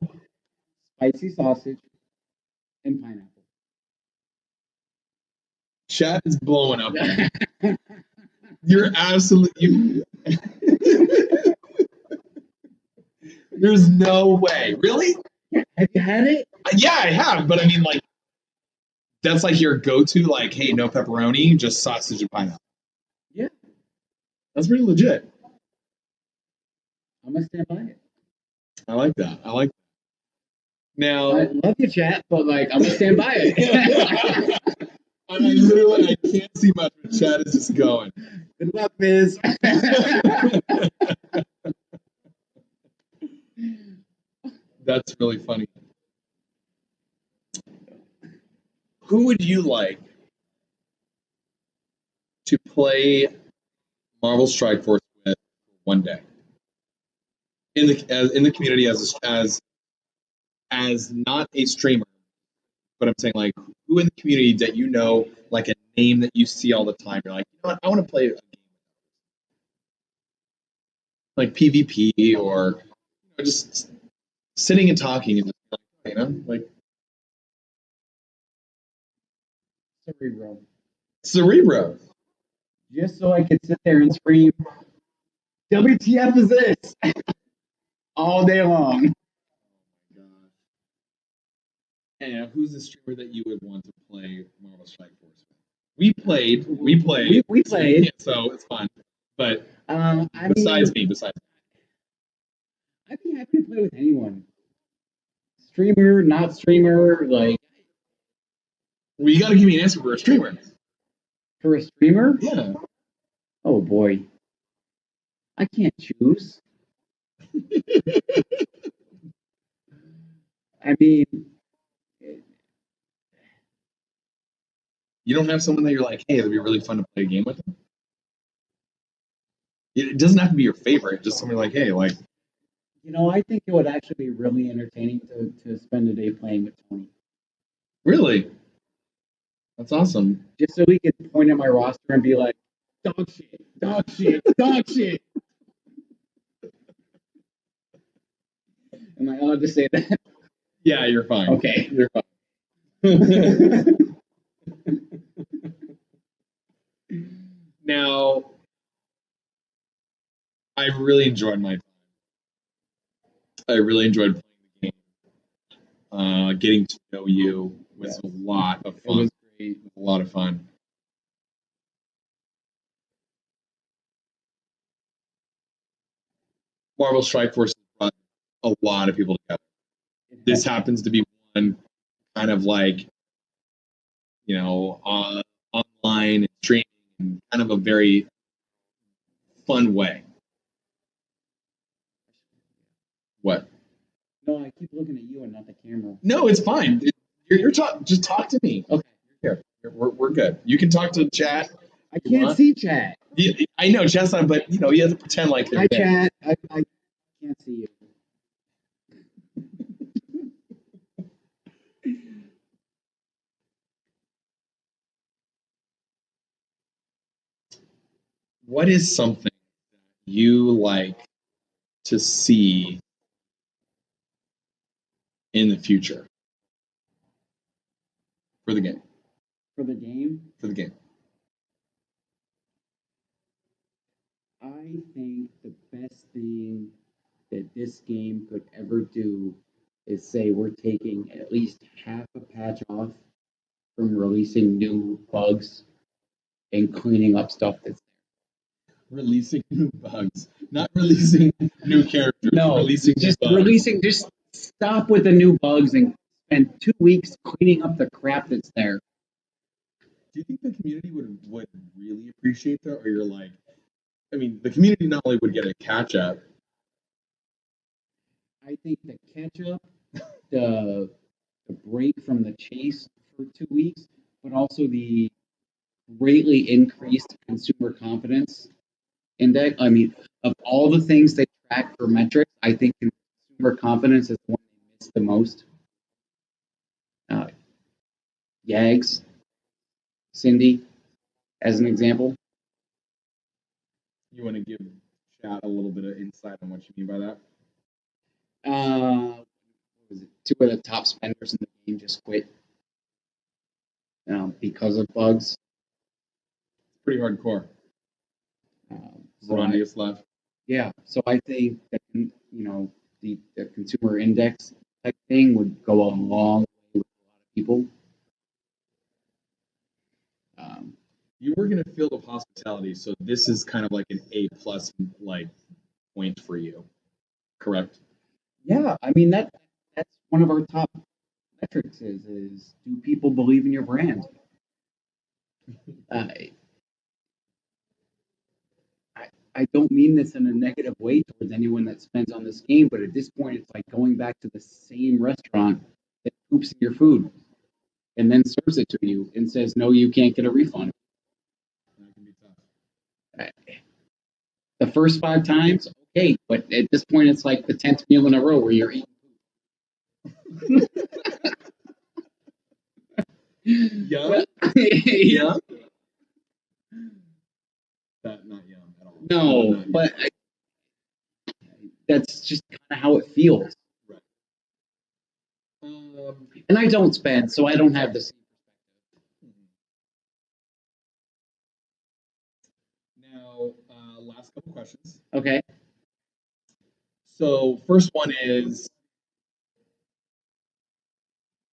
spicy sausage, and pineapple. Chat is blowing up. You're absolutely. There's no way. Really? Have you had it? Yeah, I have. But I mean, like, that's like your go-to. Like, hey, no pepperoni, just sausage and pineapple. Yeah. That's pretty legit. I'm gonna stand by it. I like that. Now, I love you, chat, but like I'm gonna stand by it. I mean, literally, I can't see much, but chat is just going. Good luck, Biz. That's really funny. Who would you like to play Marvel Strike Force with one day in the community as not a streamer, but I'm saying like who in the community that like a name that you see all the time. You're like, you know what, I want to play a game like PvP or just sitting and talking and just like Cerebro. Just so I could sit there and scream, WTF is this? All day long. And who's the streamer that you would want to play Marvel Strike Force with? We played. We played. Yeah, so it's fun. But besides me. I'd be happy to play with anyone. Streamer, not streamer, like. Well, you got to give me an answer for a streamer. For a streamer? Yeah. Oh boy. I can't choose. I mean, you don't have someone that you're like, hey, it'd be really fun to play a game with them? It doesn't have to be your favorite, just somebody like, hey, like. I think it would actually be really entertaining to spend a day playing with Tony. Really? That's awesome. just so he could point at my roster and be like, dog shit, dog shit, dog shit. Am I allowed to say that? Yeah, you're fine. Okay. You're fine. Now, I really enjoyed my time. I really enjoyed playing the game. Getting to know you was a lot of It fun. was great. It was a lot of fun. Marvel Strike Force brought a lot of people together. This happens to be one kind of like, online and streaming in kind of a very fun way. What? No, I keep looking at you and not the camera. No, it's fine. Just talk to me. Okay. Here, we're good. You can talk to chat. I can't see chat. I know chat's on, but you have to pretend like they're Hi, there. chat. I can't see you. What is something you like to see in the future for the game? For the game, For the game. I think the best thing that this game could ever do is say we're taking at least half a patch off from releasing new bugs and cleaning up stuff that's Releasing new bugs, not releasing new characters. no, releasing just bugs. releasing. Just stop with the new bugs and spend 2 weeks cleaning up the crap that's there. Do you think the community would really appreciate that, or you're like, I mean, the community not only would get a catch up. I think the catch up, the break from the chase for 2 weeks, but also the greatly increased consumer confidence index. I mean, of all the things they track for metrics, I think consumer confidence is the one they miss the most. Yags, Cindy, as an example. You want to give chat a little bit of insight on what you mean by that? What was it? 2 of the top spenders in the game just quit because of bugs. It's pretty hardcore. So Rondius left. yeah, so I think that the consumer index type thing would go a long way with a lot of people. You work in a field of hospitality, so this is kind of like an A plus like point for you, correct? Yeah, I mean that's one of our top metrics is do people believe in your brand? I I don't mean this in a negative way towards anyone that spends on this game, but at this point it's like going back to the same restaurant that poops in your food and then serves it to you and says no, you can't get a refund. That can be tough. The first 5 times, okay, but at this point it's like the 10th meal in a row where you're eating. Yum? Yum? Not yum at all. No, but that's just kind of how it feels. Right. And I don't spend, so I don't have the same perspective. Now, last couple questions. Okay. So, first one is,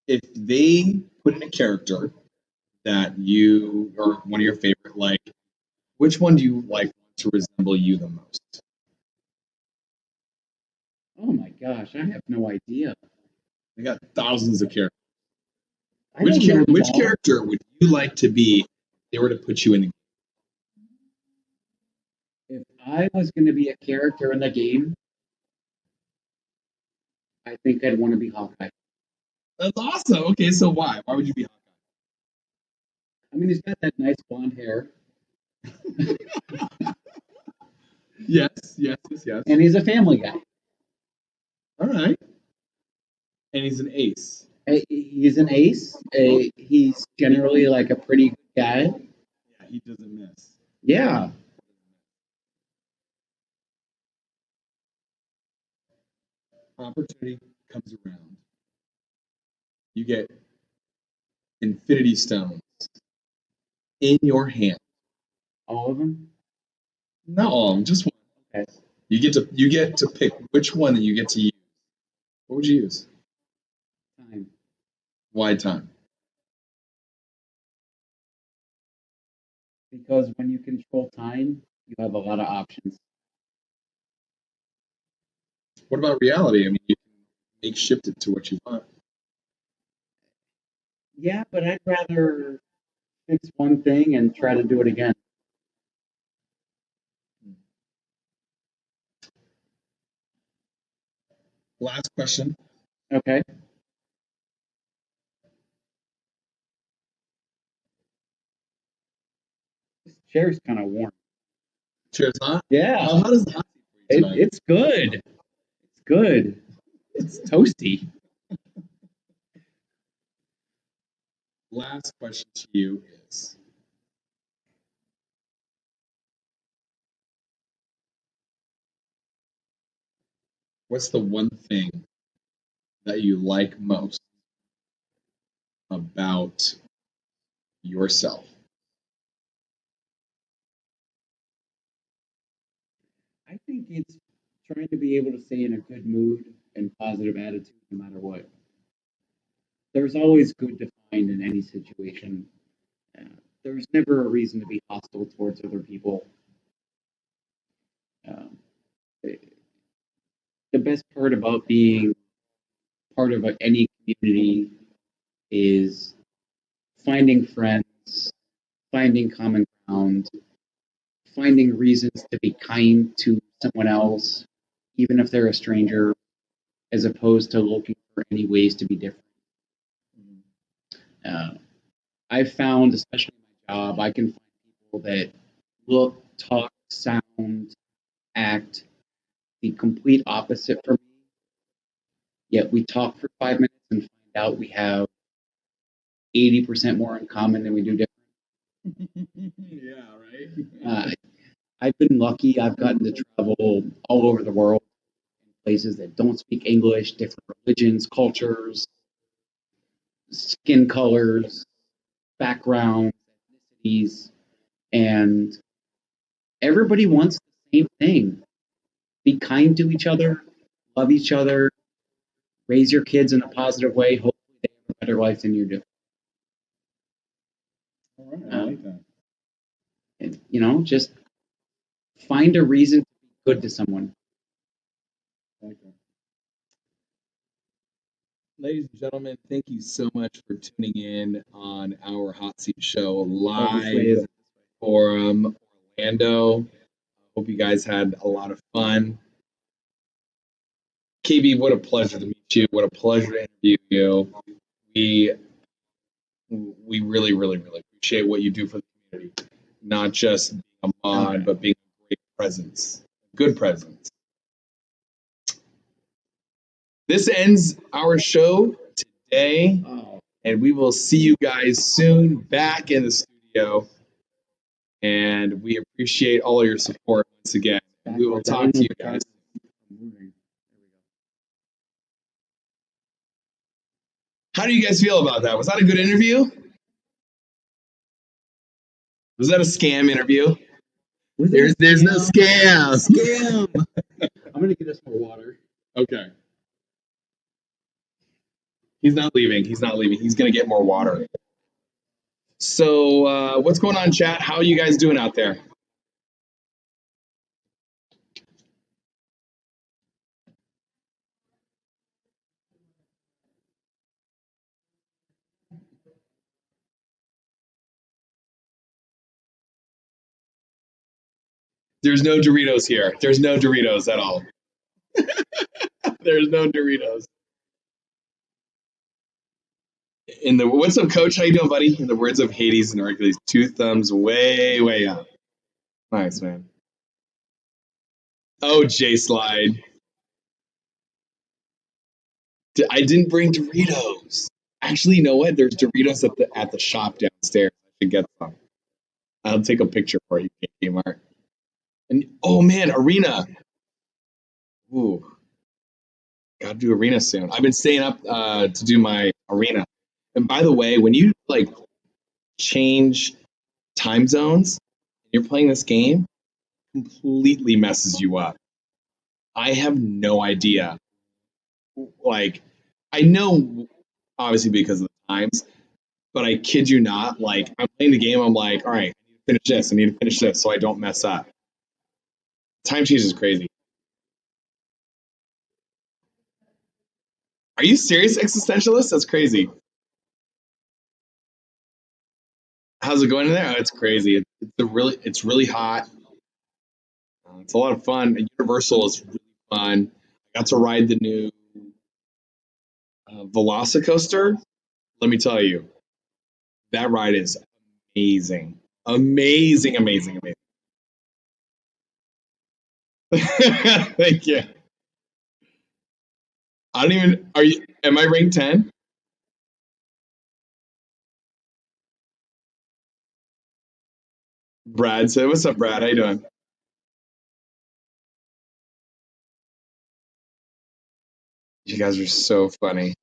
if they put in a character that you or one of your favorite, like, which one do you like to resemble you the most? Oh my gosh, I have no idea. I got thousands of characters. I don't know them Which all. character would you like to be if they were to put you in? If I was going to be a character in the game, I think I'd want to be Hawkeye. That's awesome. Okay, so why? Why would you be Hawkeye? I mean, he's got that nice blonde hair, Yes. and he's a family guy. All right. And he's an ace. He's an ace. He's generally like a pretty good guy. Yeah, he doesn't miss. Yeah. Opportunity comes around. You get infinity stones in your hand. All of them? Not all of them, just one. Okay. You get to pick which one that you get to use. What would you use? Time. Why time? Because when you control time, you have a lot of options. What about reality? I mean, you can make shift it to what you want. Yeah, but I'd rather fix one thing and try to do it again. Last question. Okay. This chair's kind of warm. Cheers, huh? Yeah, How hot is the hot seat for you tonight? it's good. It's good. It's toasty. Last question to you is, what's the one thing that you like most about yourself? I think it's trying to be able to stay in a good mood and positive attitude no matter what. There's always good to find in any situation. Uh, there's never a reason to be hostile towards other people. Um, the best part about being part of any community is finding friends, finding common ground, finding reasons to be kind to someone else, even if they're a stranger, as opposed to looking for any ways to be different. Uh, I've found, especially in my job, I can find people that look, talk, sound, act the complete opposite from me. Yet we talk for 5 minutes and find out we have 80% more in common than we do different. Yeah, right. I've been lucky. I've gotten to travel all over the world in places that don't speak English, different religions, cultures, skin colors, backgrounds, ethnicities, and everybody wants the same thing. Be kind to each other, love each other, raise your kids in a positive way. Hopefully, they have a better life than you do. All right, I like that. And, just find a reason to be good to someone. I like that. Ladies and gentlemen, thank you so much for tuning in on our Hot Seat Show live from Orlando. Hope you guys had a lot of fun. KB, what a pleasure to meet you. What a pleasure to interview you. We we really, really, really appreciate what you do for the community. Not just being a mod, but being a great presence. Good presence. This ends our show today, and we will see you guys soon back in the studio. And we appreciate all your support once again. We will talk to you guys. How do you guys feel about that? Was that a good interview? Was that a scam interview? There's no scam. Scam. I'm gonna get us more water. Okay. He's not leaving. He's not leaving. He's gonna get more water. So, what's going on, chat? How are you guys doing out there? There's no Doritos here. There's no Doritos at all. There's no Doritos. In the what's up, Coach? How you doing, buddy? In the words of Hades and Hercules, 2 thumbs way, way up. Nice, man. Oh, J Slide. I didn't bring Doritos. Actually, you know what? There's Doritos at the shop downstairs. I should get some. I'll take a picture for you, Kmart. And oh man, Arena. Ooh, gotta do Arena soon. I've been staying up to do my Arena. And by the way, when you like change time zones, you're playing this game, completely messes you up. I have no idea. Like, I know obviously because of the times, but I kid you not, like I'm playing the game, I'm like, all right, I need to finish this, I need to finish this so I don't mess up. Time change is crazy. Are you serious, existentialist? That's crazy. How's it going in there? Oh, it's crazy. It's really hot. It's a lot of fun. Universal is really fun. I got to ride the new Velocicoaster. Let me tell you, that ride is amazing, amazing, amazing, amazing. Thank you. I don't even. Are you? Am I ranked 10? Brad said, "What's up, Brad? How you doing?" You guys are so funny.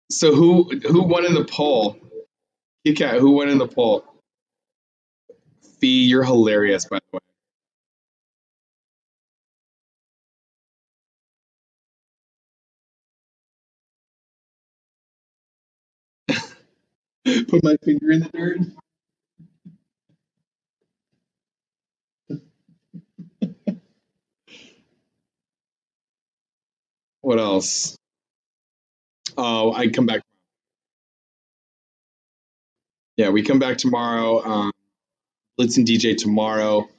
So who won in the poll? Kit Kat, who won in the poll? Fee, you're hilarious, by the way. Put my finger in the dirt. What else? Oh, I come back. Yeah, we come back tomorrow. Blitz and DJ tomorrow.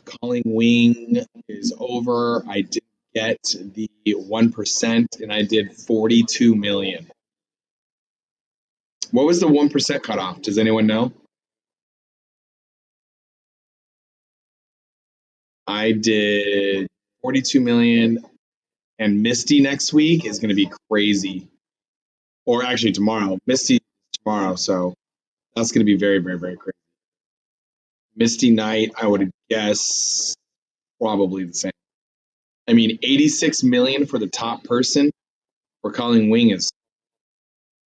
Calling Wing is over. I did get the 1%, and I did 42 million. What was the 1% cutoff? Does anyone know? I did 42 million, and Misty next week is going to be crazy. Or actually tomorrow. Misty tomorrow, so that's going to be very, very, very crazy. Misty Night, I would guess probably the same. I mean, 86 million for the top person for calling Wing is,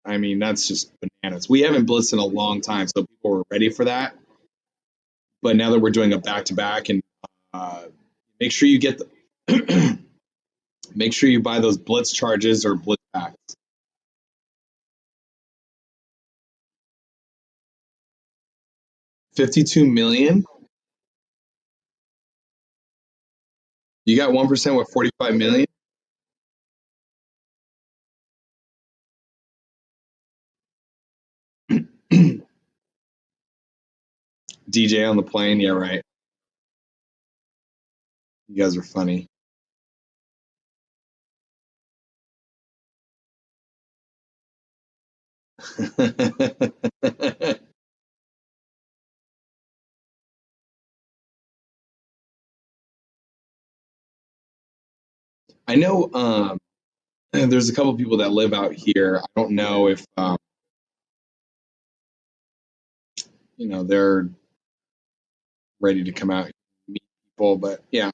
I mean, that's just bananas. We haven't blitzed in a long time, so people were ready for that. But now that we're doing a back to back, and uh, make sure you get the, make sure you buy those blitz charges or blitz packs. 52 million. You got 1% with 45 million. DJ on the plane. Yeah, right. You guys are funny. I know there's a couple people that live out here. I don't know if they're ready to come out and meet people, but yeah.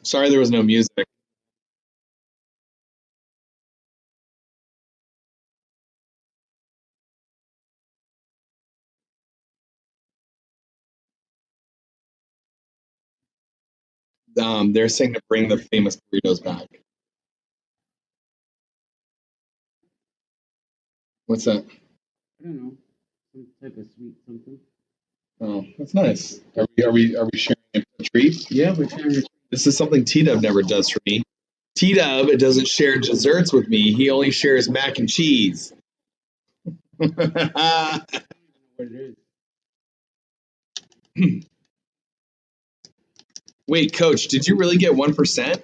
Sorry there was no music. They're saying to bring the famous burritos back. What's that? I don't know, some type of sweet something. Oh, that's nice. Are we sharing a treat? Yeah, we're sharing. This is something T Dub never does for me. T Dub doesn't share desserts with me. He only shares mac and cheese. What it is. Wait, Coach, did you really get 1%?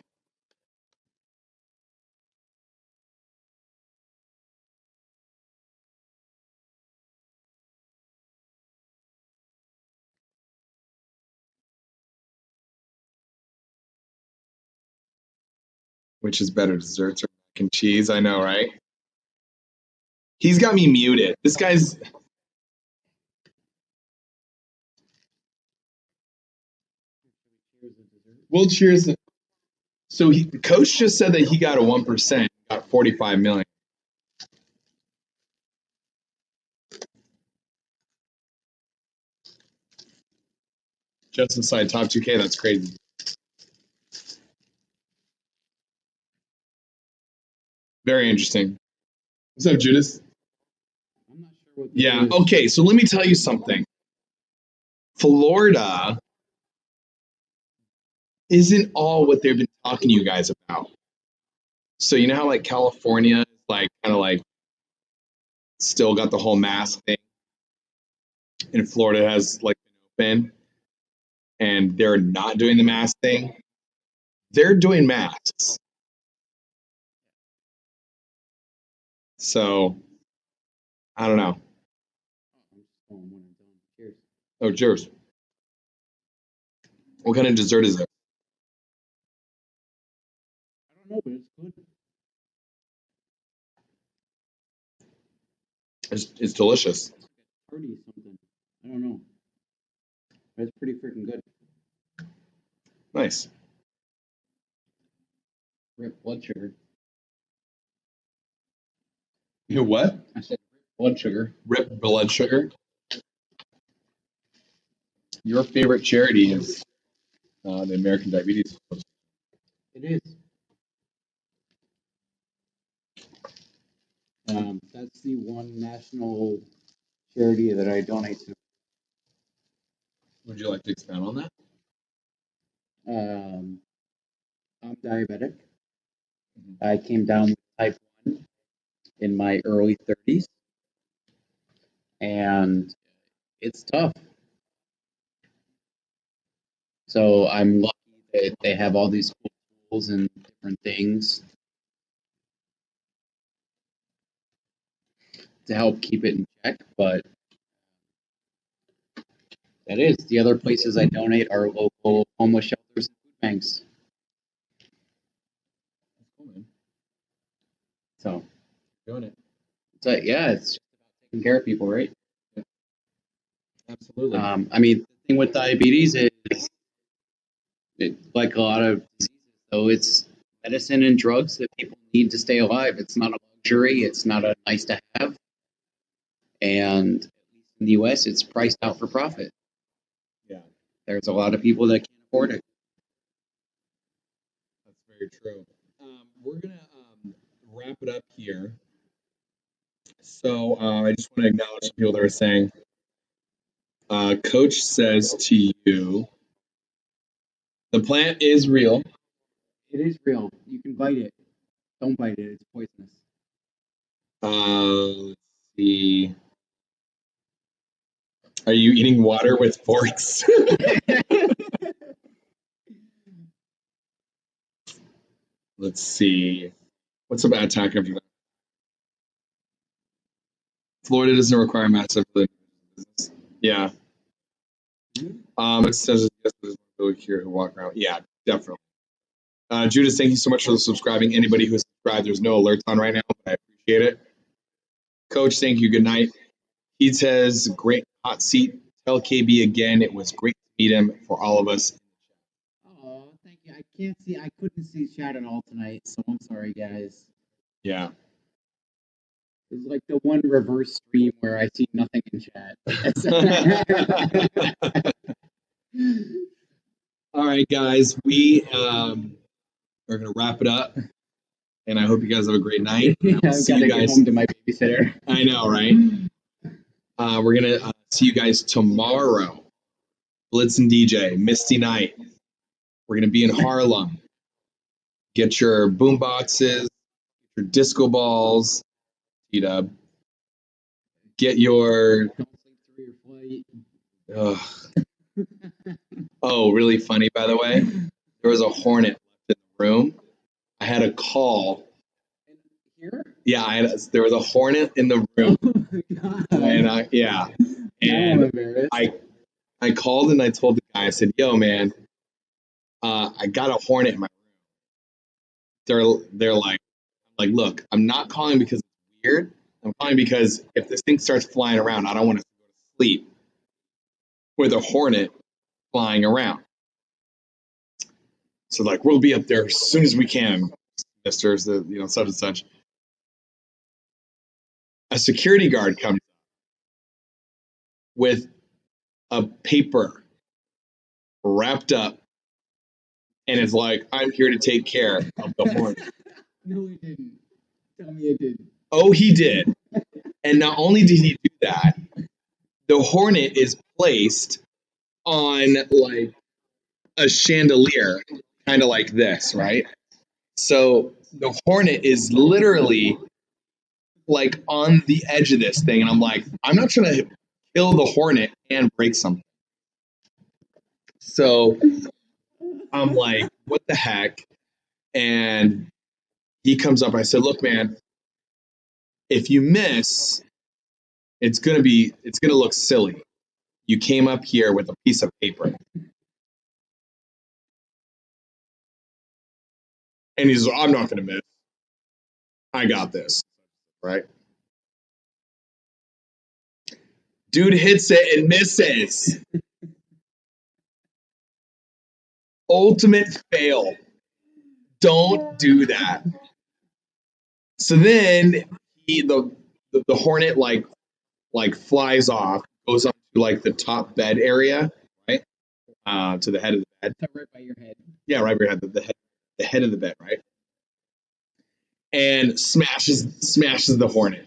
Which is better, desserts or mac and cheese? I know, right? He's got me muted. This guy's. We'll cheers. So the coach just said that he got a 1%, got 45 million. Just inside top 2K, that's crazy. Very interesting. What's up, Judas? I'm not sure what Yeah, is. okay, so let me tell you something. Florida isn't all what they've been talking to you guys about. So you know how like California is like kind of like still got the whole mask thing, and Florida has like been open, and they're not doing the mask thing. They're doing masks. So I don't know. Cheers. Oh, cheers. What kind of dessert is it? I don't know, but it's good. It's delicious. Party something. I don't know. But it's pretty freaking good. Nice. Rip blood sugar. You know what? I said blood sugar. Rip blood sugar. Your favorite charity is the American Diabetes Association. It is. That's the one national charity that I donate to. Would you like to expand on that? I'm diabetic. I came down with type 1 in my early 30s, and it's tough. So I'm lucky that they have all these cool tools and different things to help keep it in check, but that is. The other places I donate are local homeless shelters and food banks. So, Doing it. yeah, it's just about taking care of people, right? Absolutely. I mean, the thing with diabetes is, like a lot of diseases, though, it's medicine and drugs that people need to stay alive. It's not a luxury. It's not a nice to have. And at least in the U.S., it's priced out for profit. Yeah, There's a lot of people that can't afford it. that's very true. We're gonna wrap it up here. So I just want to acknowledge the people that are saying. Coach says to you, the plant is real. It is real. You can bite it. Don't bite it. It's poisonous. Let's see. Are you eating water with forks? Let's see. What's a bad tack after that? Florida doesn't require massive business. Yeah. It says yes, there's really here who walk around. Yeah, definitely. Judas, thank you so much for subscribing. Anybody who subscribed, there's no alerts on right now, but I appreciate it. Coach, thank you. Good night. He says, great hot seat. Tell KB again, it was great to meet him for all of us. Oh, thank you. I couldn't see chat at all tonight, so I'm sorry, guys. Yeah. It's like the one reverse stream where I see nothing in chat. All right, guys, we are going to wrap it up, and I hope you guys have a great night. I've got to get home to my babysitter. I know, right? We're going to see you guys tomorrow. Blitz and DJ, Misty Night. We're going to be in Harlem. Get your boom boxes, your disco balls, T-Dub. Get your... Oh, really funny, by the way. There was a hornet in the room. I had a call. Here? Yeah, there was a hornet in the room. Oh my God. And I'm embarrassed. I called and I told the guy, I said, yo, man, I got a hornet in my room. they're like, look, I'm not calling because it's weird. I'm calling because if this thing starts flying around, I don't want to go to sleep with a hornet flying around. So like, we'll be up there as soon as we can, Mister, such and such. A security guard comes with a paper wrapped up and is like, I'm here to take care of the hornet. No, he didn't. Tell me it didn't. Oh, he did. And not only did he do that, the hornet is placed on like a chandelier, kind of like this, right? So the hornet is literally like on the edge of this thing. And I'm like, I'm not trying to kill the hornet and break something. So I'm like, what the heck? And he comes up. I said, look, man, if you miss, it's gonna look silly. You came up here with a piece of paper. And he's like, I'm not gonna miss. I got this. Right? Dude hits it and misses. Ultimate fail. Don't do that. So then the hornet like flies off, goes up to like the top bed area, right? To the head of the bed. Right by your head. Yeah, right by your head, the head of the bed, right? And smashes the hornet.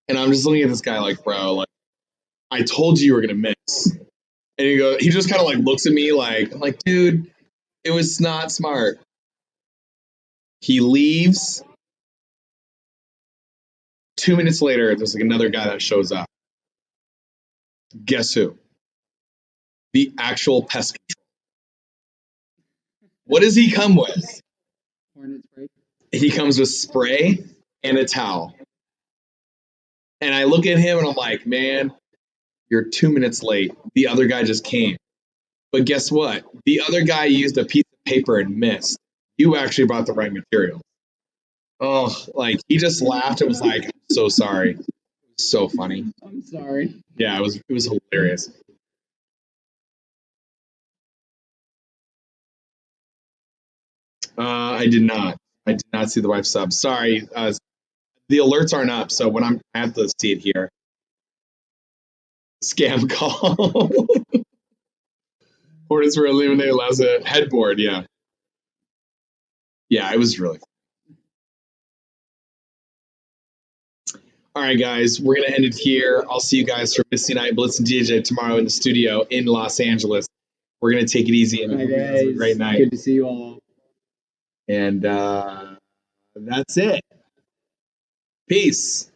And I'm just looking at this guy like, bro, like, I told you were gonna miss. And he just kind of like looks at me like, I'm like, dude, it was not smart. He leaves. 2 minutes later, there's like another guy that shows up. Guess who? The actual pest control. What does he come with? Hornet spray. He comes with spray and a towel. And I look at him and I'm like, man, you're 2 minutes late. The other guy just came. But guess what? The other guy used a piece of paper and missed. You actually brought the right material. Oh, like he just laughed and was like, I'm so sorry. So funny. I'm sorry. Yeah, it was hilarious. I did not. I did not see the wife sub. Sorry. The alerts aren't up, so when I have to see it here. Scam call. Hornets were eliminated as a headboard, yeah. Yeah, it was really fun. All right, guys, we're going to end it here. I'll see you guys for Misty Night Blitz and DJ tomorrow in the studio in Los Angeles. We're going to take it easy and have a great night. Good to see you all. And that's it. Peace.